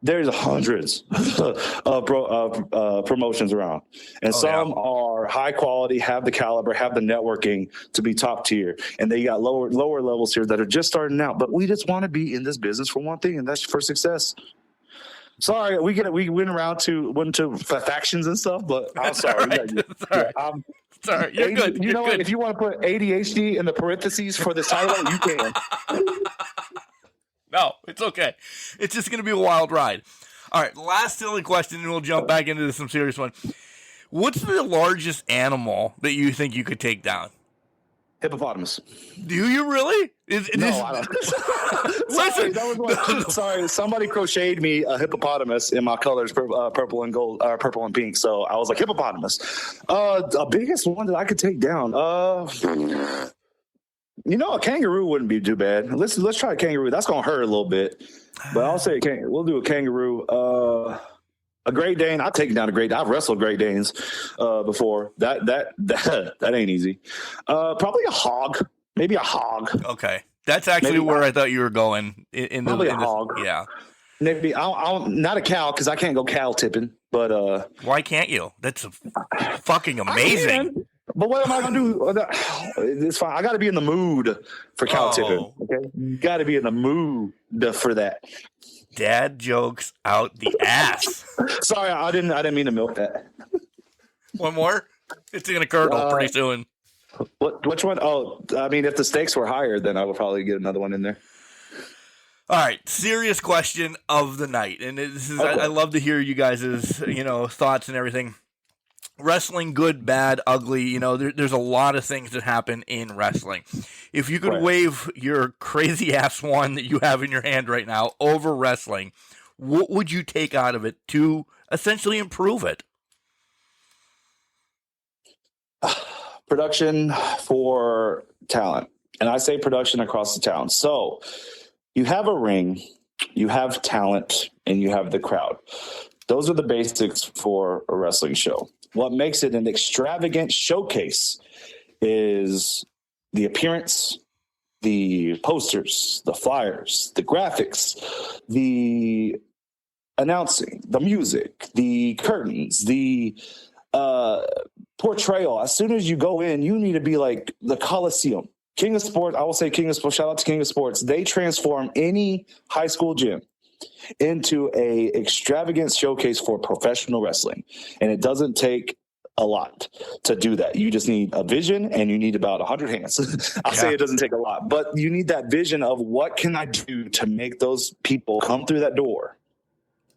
there's hundreds of promotions around, and some are high quality, have the caliber, have the networking to be top tier, and they got lower levels here that are just starting out. But we just want to be in this business for one thing, and that's for success. Sorry, we went to factions and stuff, but I'm sorry. Sorry, you're good. You know what? If you want to put ADHD in the parentheses for this title, you can. No, it's okay. It's just going to be a wild ride. All right, last silly question, and we'll jump back into some serious one. What's the largest animal that you think you could take down? Hippopotamus. Do you really? No, I don't. Listen. Sorry, somebody crocheted me a hippopotamus in my colors, purple and gold, purple and pink. So I was like, hippopotamus. The biggest one that I could take down. You know, a kangaroo wouldn't be too bad. Let's try a kangaroo. That's gonna hurt a little bit, but I'll say we'll do a kangaroo. A Great Dane. I've taken down a Great Dane. I've wrestled Great Danes before. That ain't easy. Probably a hog. Maybe a hog. Okay, that's actually where I thought you were going. Probably a hog. Yeah. Maybe I'll not a cow because I can't go cow tipping. But why can't you? That's fucking amazing. But what am I going to do? It's fine. I got to be in the mood for cow tipping. Okay, got to be in the mood for that. Dad jokes out the ass. Sorry, I didn't mean to milk that. One more. It's going to curdle pretty soon. Which one? Oh, I mean, if the stakes were higher, then I would probably get another one in there. All right, serious question of the night, and this is I love to hear you guys' thoughts and everything. Wrestling, good, bad, ugly, there's a lot of things that happen in wrestling. If you could wave your crazy ass one that you have in your hand right now over wrestling, what would you take out of it to essentially improve it? Production for talent. And I say production across the town. So you have a ring, you have talent, and you have the crowd. Those are the basics for a wrestling show. What makes it an extravagant showcase is the appearance, the posters, the flyers, the graphics, the announcing, the music, the curtains, the portrayal. As soon as you go in, you need to be like the Coliseum. King of Sports, I will say King of Sports, shout out to King of Sports. They transform any high school gym into a extravagant showcase for professional wrestling. And it doesn't take a lot to do that. You just need a vision and you need about 100 hands. I'll say it doesn't take a lot, but you need that vision of what can I do to make those people come through that door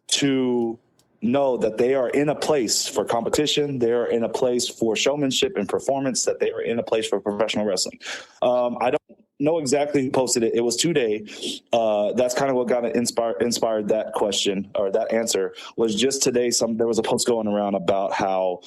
to know that they are in a place for competition. They are in a place for showmanship and performance, that they are in a place for professional wrestling. I don't know exactly who posted it. It was today. That's kind of what got inspired that question, or that answer was just today. There was a post going around about how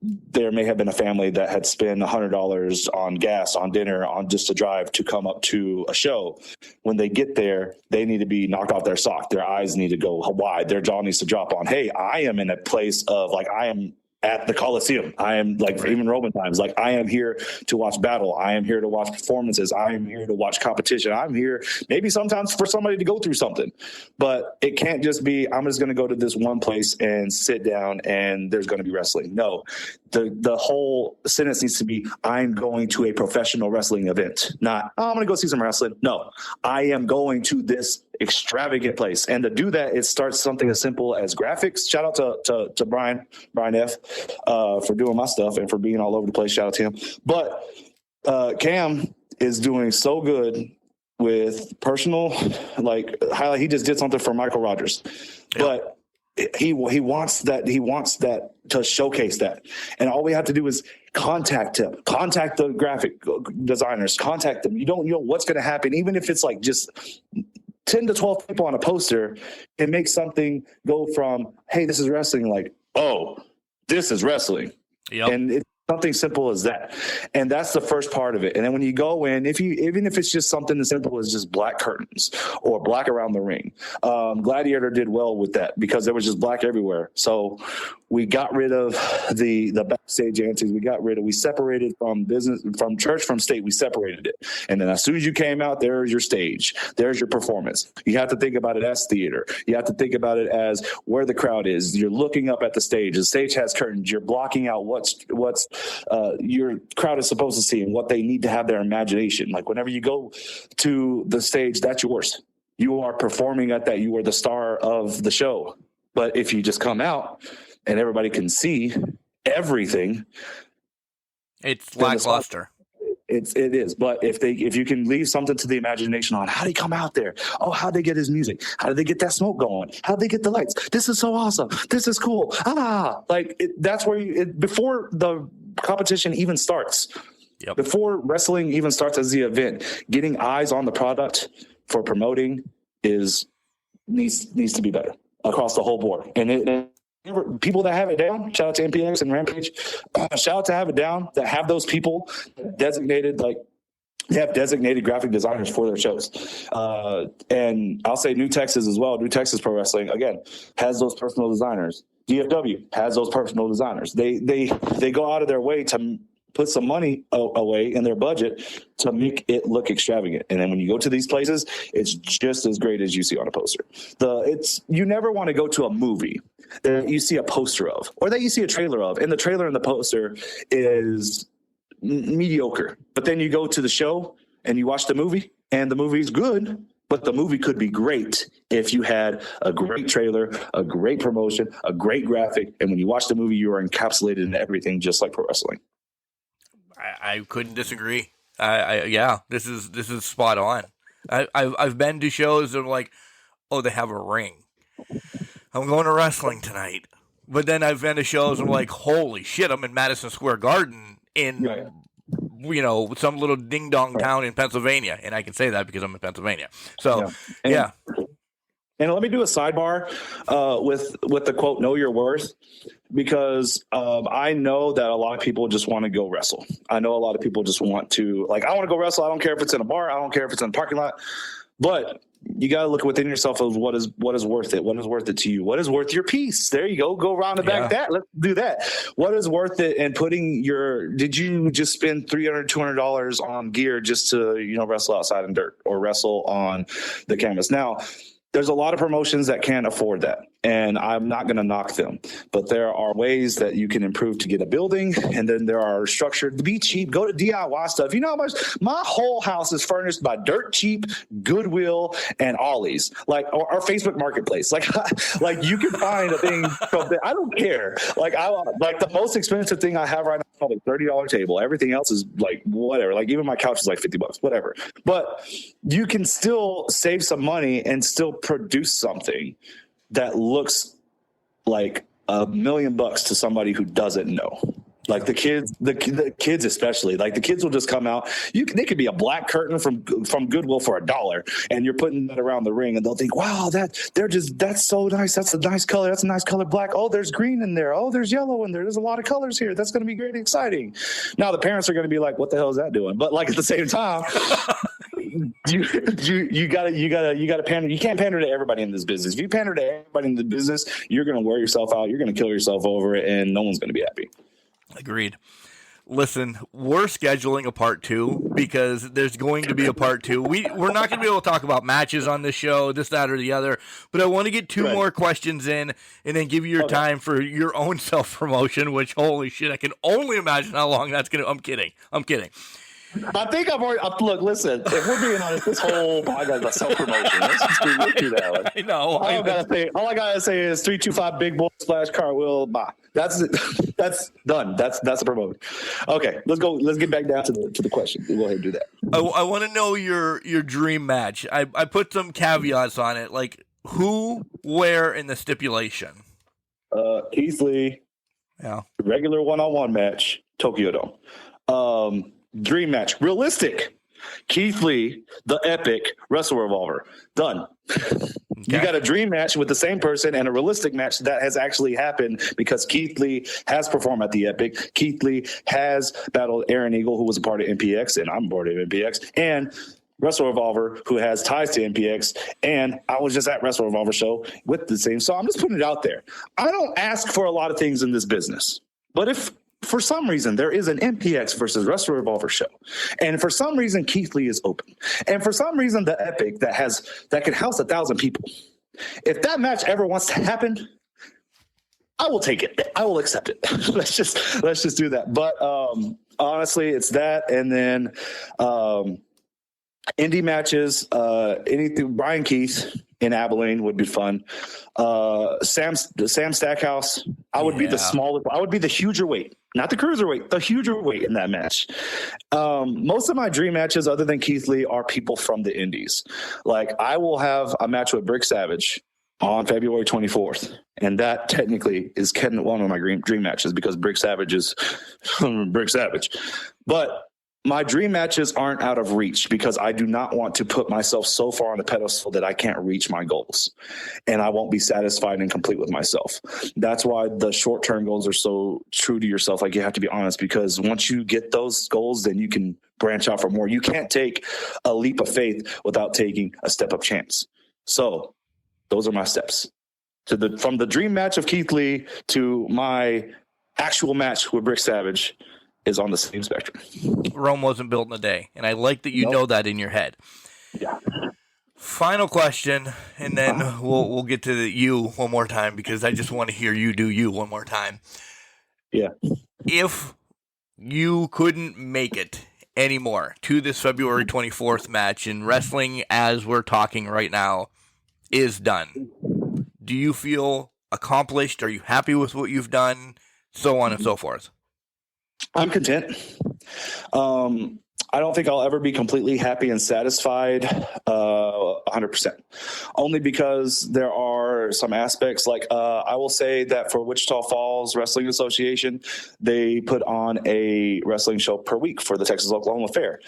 there may have been a family that had spent $100 on gas, on dinner, on just to drive to come up to a show. When they get there, they need to be knocked off their sock. Their eyes need to go wide. Their jaw needs to drop on. Hey, I am in a place of like, I am at the Coliseum. I am like, even Roman times, like I am here to watch battle. I am here to watch performances. I am here to watch competition. I'm here maybe sometimes for somebody to go through something, but it can't just be, I'm just going to go to this one place and sit down and there's going to be wrestling. No, the whole sentence needs to be, I'm going to a professional wrestling event, not, oh, I'm going to go see some wrestling. No, I am going to this extravagant place. And to do that, it starts something as simple as graphics. Shout out to Brian F. For doing my stuff and for being all over the place. Shout out to him. But Cam is doing so good with personal, like highlight. He just did something for Michael Rogers, but he wants that to showcase that. And all we have to do is contact him, contact the graphic designers, contact them. You don't know what's going to happen, even if it's like just 10 to 12 people on a poster. It makes something go from, hey, this is wrestling, like, oh, this is wrestling. And it's something simple as that. And that's the first part of it. And then when you go in, even if it's just something as simple as just black curtains or black around the ring, Gladiator did well with that because there was just black everywhere. So we got rid of the backstage antics. We separated from business, from church, from state. We separated it. And then as soon as you came out, there's your stage. There's your performance. You have to think about it as theater. You have to think about it as where the crowd is. You're looking up at the stage. The stage has curtains. You're blocking out what's your crowd is supposed to see and what they need to have their imagination. Like whenever you go to the stage, that's yours. You are performing at that. You are the star of the show. But if you just come out and everybody can see everything, it's lackluster. It is. But if you can leave something to the imagination on how did he come out there? Oh, how'd they get his music? How did they get that smoke going? How'd they get the lights? This is so awesome. This is cool. That's where before the competition even starts, before wrestling even starts as the event, getting eyes on the product for promoting needs to be better across the whole board. And people that have it down, shout out to MPX and Rampage, shout out to have it down, that have those people designated, like they have designated graphic designers for their shows. And I'll say New Texas as well. New Texas Pro Wrestling, again, has those personal designers. DFW has those personal designers. They go out of their way to put some money away in their budget to make it look extravagant. And then when you go to these places, it's just as great as you see on a poster. You never want to go to a movie that you see a poster of or that you see a trailer of, and the trailer and the poster is mediocre. But then you go to the show and you watch the movie and the movie's good, but the movie could be great if you had a great trailer, a great promotion, a great graphic. And when you watch the movie, you are encapsulated in everything, just like pro wrestling. I couldn't disagree. This is spot on. I've been to shows that are like, oh, they have a ring. I'm going to wrestling tonight. But then I've been to shows and I'm like, holy shit, I'm in Madison Square Garden in some little ding dong town in Pennsylvania, and I can say that because I'm in Pennsylvania. So And let me do a sidebar with the quote, know your worth, because I know that a lot of people just want to go wrestle. I know a lot of people just want to, like, I want to go wrestle. I don't care if it's in a bar. I don't care if it's in a parking lot. But you got to look within yourself of what is worth it. What is worth it to you? What is worth your piece? There you go. Go around and back that. Let's do that. What is worth it? And did you just spend $300, $200 on gear just to, wrestle outside in dirt or wrestle on the canvas? Now, there's a lot of promotions that can't afford that. and I'm not going to knock them. But there are ways that you can improve to get a building, and then there are structured to be cheap. Go to DIY stuff. You know how much my whole house is furnished by dirt cheap, Goodwill, and Ollie's, like our Facebook Marketplace. Like you can find a thing from there. I don't care. Like the most expensive thing I have right now is probably $30 table. Everything else is like whatever. Like even my couch is like $50, whatever. But you can still save some money and still produce something that looks like $1 million to somebody who doesn't know. Like the kids especially, like the kids will just come out. They could be a black curtain from Goodwill for $1, and you're putting that around the ring, and they'll think, wow, that's so nice. That's a nice color. That's a nice color black. Oh, there's green in there. Oh, there's yellow in there. There's a lot of colors here. That's going to be great, exciting. Now the parents are going to be like, what the hell is that doing? But like at the same time, you gotta pander. You can't pander to everybody in this business. If you pander to everybody in the business, you're going to wear yourself out. You're going to kill yourself over it, and no one's going to be happy. Agreed. Listen, we're scheduling a part 2 because there's going to be a part 2. We're not going to be able to talk about matches on this show, this, that, or the other, but I want to get 2 more questions in and then give you your time for your own self-promotion, which, holy shit, I can only imagine how long that's going to – I'm kidding. I think I've already look. Listen, if we're being honest, this whole podcast about self-promotion. Let's just do that. I know. All I gotta say is 325 big boy splash cartwheel. Bye. That's it. That's done. That's a promotion. Okay, let's go. Let's get back down to the question. We'll go ahead and do that. I want to know your dream match. I put some caveats on it, like who, where, and the stipulation. Keith Lee. Yeah. Regular one-on-one match. Tokyo Dome. Dream match. Realistic. Keith Lee, the Epic, Wrestle Revolver. Done. Okay. You got a dream match with the same person and a realistic match that has actually happened because Keith Lee has performed at the Epic. Keith Lee has battled Aaron Eagle, who was a part of MPX, and I'm a part of MPX, and Wrestle Revolver, who has ties to MPX, and I was just at Wrestle Revolver show with the same. So I'm just putting it out there. I don't ask for a lot of things in this business, but if for some reason there is an MPX versus Wrestle Revolver show, and for some reason Keith Lee is open, and for some reason the Epic that can house 1,000 people, if that match ever wants to happen, I will take it. I will accept it. let's just do that. But honestly, it's that, and then indie matches, anything. Brian Keith in Abilene would be fun. Sam Stackhouse. I would be the smallest. I would be the huger weight, not the cruiserweight, the huger weight in that match. Most of my dream matches, other than Keith Lee, are people from the indies. Like I will have a match with Brick Savage on February 24th, and that technically is one of my dream matches because Brick Savage is Brick Savage. But my dream matches aren't out of reach because I do not want to put myself so far on the pedestal that I can't reach my goals, and I won't be satisfied and complete with myself. That's why the short-term goals are so true to yourself. Like you have to be honest, because once you get those goals, then you can branch out for more. You can't take a leap of faith without taking a step-up chance. So those are my steps from the dream match of Keith Lee to my actual match with Brick Savage is on the same spectrum. Rome wasn't built in a day, and I like that you know that in your head. Yeah. Final question, and then we'll get to you one more time because I just want to hear you do you one more time. Yeah. If you couldn't make it anymore to this February 24th match, and wrestling as we're talking right now is done, do you feel accomplished? Are you happy with what you've done? So on and so forth. I'm content. I don't think I'll ever be completely happy and satisfied 100%. Only because there are some aspects like I will say that for Wichita Falls Wrestling Association, they put on a wrestling show per week for the Texas-Oklahoma Fair.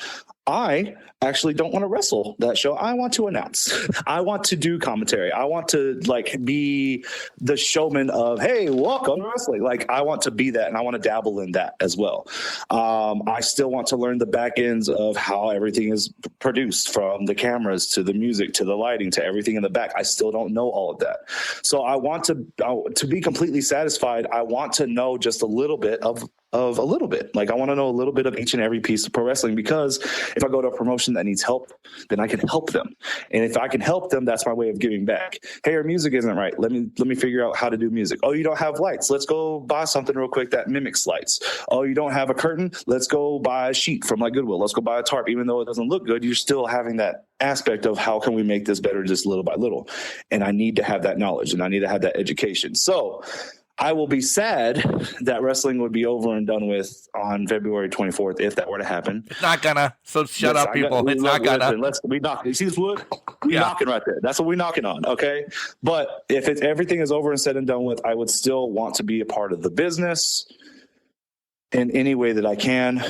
I actually don't want to wrestle that show. I want to announce. I want to do commentary. I want to be the showman of, hey, welcome to wrestling. Like I want to be that, and I want to dabble in that as well. I still want to learn the back ends of how everything is produced, from the cameras to the music to the lighting to everything in the back. I still don't know all of that. So I want to be completely satisfied. I want to know just a little bit of of a little bit. Like, I want to know a little bit of each and every piece of pro wrestling, because if I go to a promotion that needs help, then I can help them. And if I can help them, that's my way of giving back. Hey, your music isn't right. Let me figure out how to do music. Oh, you don't have lights. Let's go buy something real quick that mimics lights. Oh, you don't have a curtain. Let's go buy a sheet from like Goodwill. Let's go buy a tarp. Even though it doesn't look good, you're still having that aspect of how can we make this better just little by little. And I need to have that knowledge, and I need to have that education. So I will be sad that wrestling would be over and done with on February 24th if that were to happen. It's not gonna. So shut up, people. It's not gonna. We knock. You see this wood? We're knocking right there. That's what we're knocking on. Okay. But if everything is over and said and done with, I would still want to be a part of the business in any way that I can.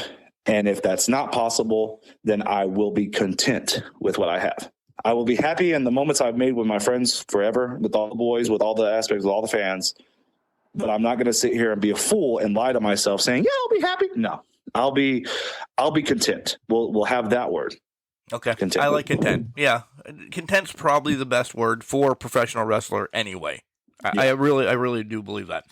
And if that's not possible, then I will be content with what I have. I will be happy in the moments I've made with my friends forever, with all the boys, with all the aspects, with all the fans. But I'm not going to sit here and be a fool and lie to myself saying, yeah, I'll be happy. No, I'll be content. We'll have that word. Okay. Content. I like content. Yeah. Content's probably the best word for a professional wrestler anyway. I really do believe that.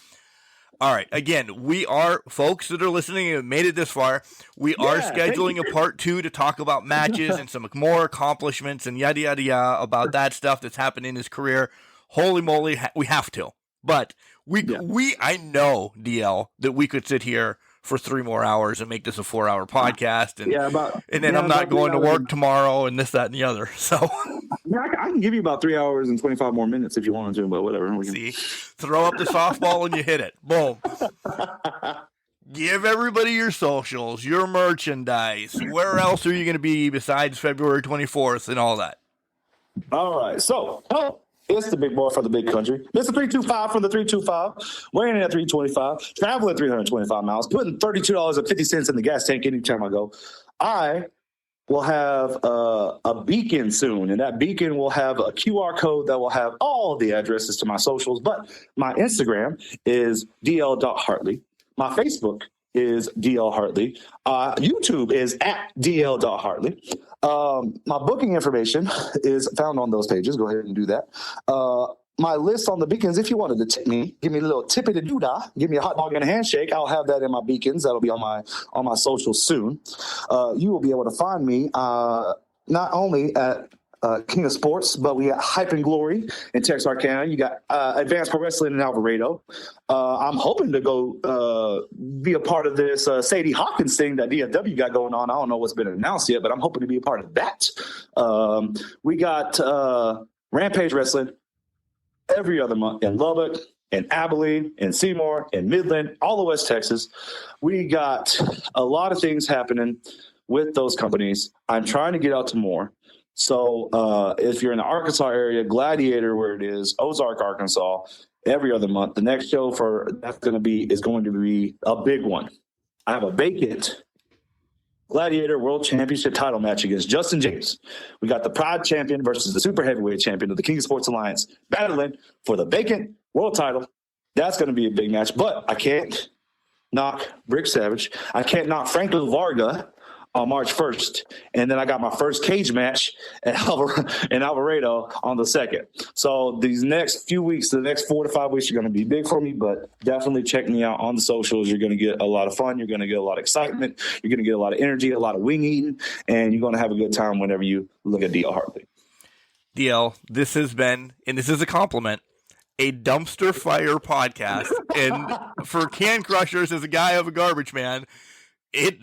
All right. Again, we are, folks that are listening and have made it this far, we are scheduling a part 2 to talk about matches and some more accomplishments and yada, yada, yada about that stuff that's happened in his career. Holy moly, we have to. But I know, DL, that we could sit here for 3 more hours and make this a 4-hour podcast. And then I'm not going to work tomorrow and this, that, and the other. So I can give you about 3 hours and 25 more minutes if you wanted to, but whatever. See, throw up the softball and you hit it. Boom. Give everybody your socials, your merchandise. Where else are you going to be besides February 24th and all that? All right. So, it's the big boy for the big country. Mr. 325 from the 325, weighing in at 325, traveling 325 miles, putting $32.50 in the gas tank anytime I go. I will have a beacon soon, and that beacon will have a QR code that will have all the addresses to my socials. But my Instagram is DL.Hartley. My Facebook is DL Hartley. YouTube is at DL.Hartley. My booking information is found on those pages. Go ahead and do that. My list on the beacons, if you wanted to tip me, give me a little tippity-doo-dah, give me a hot dog and a handshake, I'll have that in my beacons. That'll be on my socials soon. You will be able to find me not only at King of Sports, but we got Hype and Glory in Texarkana. You got Advanced Pro Wrestling in Alvarado. I'm hoping to go be a part of this Sadie Hawkins thing that DFW got going on. I don't know what's been announced yet, but I'm hoping to be a part of that. We got Rampage Wrestling every other month in Lubbock, in Abilene, in Seymour, in Midland, all of West Texas. We got a lot of things happening with those companies. I'm trying to get out to more. So if you're in the Arkansas area, Gladiator, where it is, Ozark, Arkansas, every other month. The next show is going to be a big one. I have a vacant Gladiator World Championship title match against Justin James. We got the Pride champion versus the super heavyweight champion of the King of Sports Alliance battling for the vacant world title. That's going to be a big match, but I can't knock Brick Savage. I can't knock Franklin Varga on March 1st. And then I got my first cage match in Alvarado on the 2nd. So these next few weeks, the next 4 to 5 weeks are going to be big for me, but definitely check me out on the socials. You're going to get a lot of fun. You're going to get a lot of excitement. You're going to get a lot of energy, a lot of wing eating, and you're going to have a good time whenever you look at DL Hartley. DL, this has been, and this is a compliment, a dumpster fire podcast. And for Can Crushers, as a guy of a garbage man,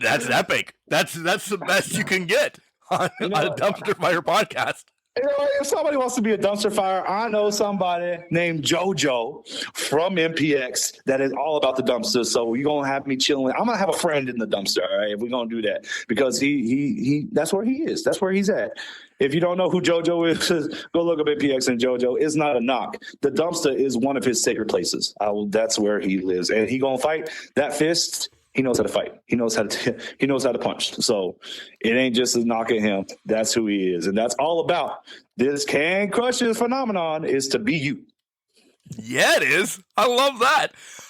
that's epic. That's the best you can get on a dumpster fire podcast. You know, if somebody wants to be a dumpster fire, I know somebody named JoJo from MPX that is all about the dumpster. So you're gonna have me chilling. I'm gonna have a friend in the dumpster, all right? If we're gonna do that, because he that's where he is. That's where he's at. If you don't know who JoJo is, go look up MPX and JoJo. It's not a knock. The dumpster is one of his sacred places. That's where he lives, and he gonna fight that fist. He knows how to fight. He knows how to punch. So it ain't just a knock at him. That's who he is. And that's all about this Can Crushers phenomenon, is to be you. Yeah, it is. I love that.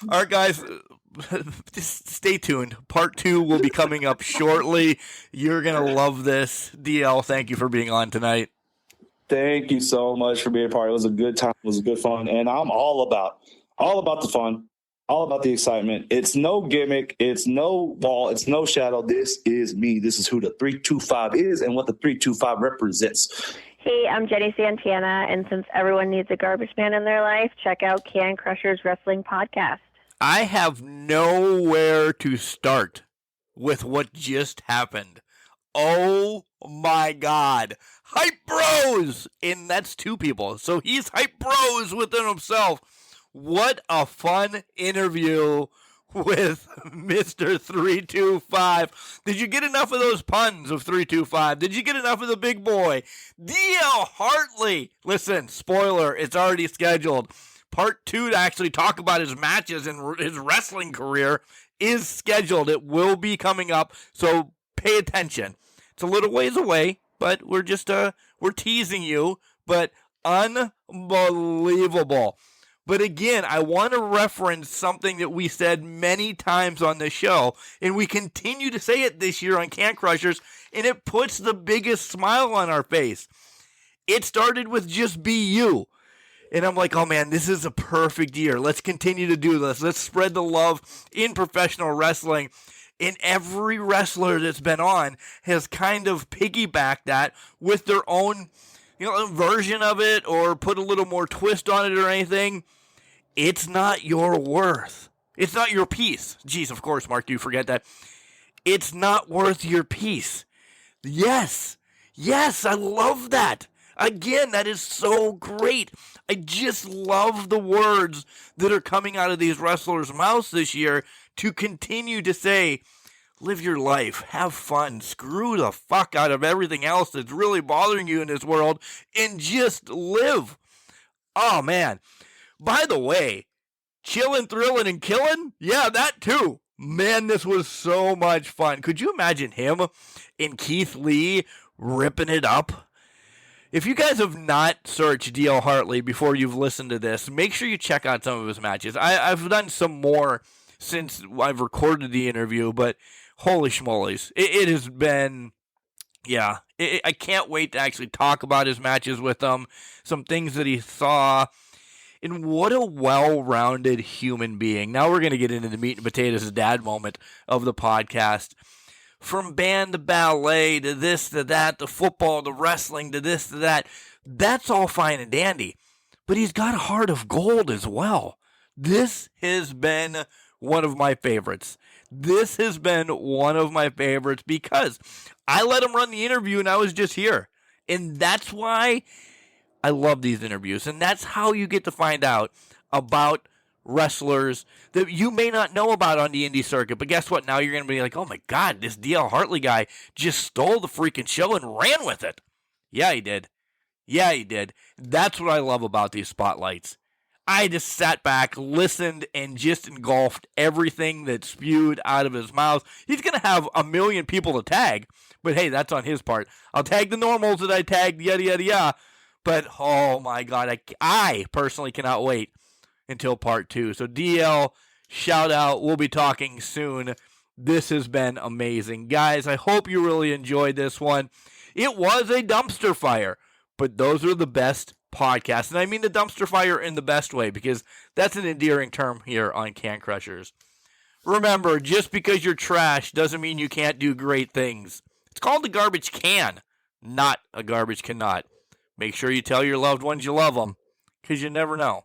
All right, guys, just stay tuned. Part 2 will be coming up shortly. You're going to love this. DL, thank you for being on tonight. Thank you so much for being a part. It was a good time. It was a good fun. And I'm all about the fun. All about the excitement. It's no gimmick. It's no wall. It's no shadow. This is me. This is who the 325 is and what the 325 represents. Hey, I'm Jenny Santana, and since everyone needs a garbage man in their life, check out Can Crushers Wrestling Podcast. I have nowhere to start with what just happened. Oh my God. Hype Bros! And that's two people. So he's Hype Bros within himself. What a fun interview with Mr. 325. Did you get enough of those puns of 325? Did you get enough of the big boy? DL Hartley. Listen, spoiler, it's already scheduled. Part 2 to actually talk about his matches and his wrestling career is scheduled. It will be coming up, so pay attention. It's a little ways away, but we're teasing you, but unbelievable. But again, I want to reference something that we said many times on the show, and we continue to say it this year on Can Crushers, and it puts the biggest smile on our face. It started with just be you. And I'm like, oh man, this is a perfect year. Let's continue to do this. Let's spread the love in professional wrestling. And every wrestler that's been on has kind of piggybacked that with their own version of it or put a little more twist on it or anything. It's not your worth. It's not your piece. Jeez, of course, Mark, you forget that. It's not worth your piece. Yes, I love that. Again, that is so great. I just love the words that are coming out of these wrestlers' mouths this year to continue to say, live your life, have fun, screw the fuck out of everything else that's really bothering you in this world, and just live. Oh, man. By the way, chillin, thrillin, and killin'? Yeah, that too. Man, this was so much fun. Could you imagine him and Keith Lee ripping it up? If you guys have not searched DL Hartley before you've listened to this, make sure you check out some of his matches. I've done some more since I've recorded the interview, but holy schmolies. It has been, I can't wait to actually talk about his matches with him, some things that he saw, and what a well-rounded human being. Now we're going to get into the meat and potatoes dad moment of the podcast. From band to ballet to this to that to football to wrestling to this to that, that's all fine and dandy. But he's got a heart of gold as well. This has been one of my favorites. This has been one of my favorites because I let him run the interview and I was just here. And that's why I love these interviews. And that's how you get to find out about wrestlers that you may not know about on the indie circuit. But guess what? Now you're going to be like, oh my God, this DL Hartley guy just stole the freaking show and ran with it. Yeah, he did. That's what I love about these spotlights. I just sat back, listened, and just engulfed everything that spewed out of his mouth. He's going to have a million people to tag, but hey, that's on his part. I'll tag the normals that I tagged, yada, yada, yada. But, oh my God, I personally cannot wait until part 2. So DL, shout out. We'll be talking soon. This has been amazing. Guys, I hope you really enjoyed this one. It was a dumpster fire, but those are the best podcasts. And I mean the dumpster fire in the best way because that's an endearing term here on Can Crushers. Remember, just because you're trash doesn't mean you can't do great things. It's called a garbage can, not a garbage cannot. Make sure you tell your loved ones you love them because you never know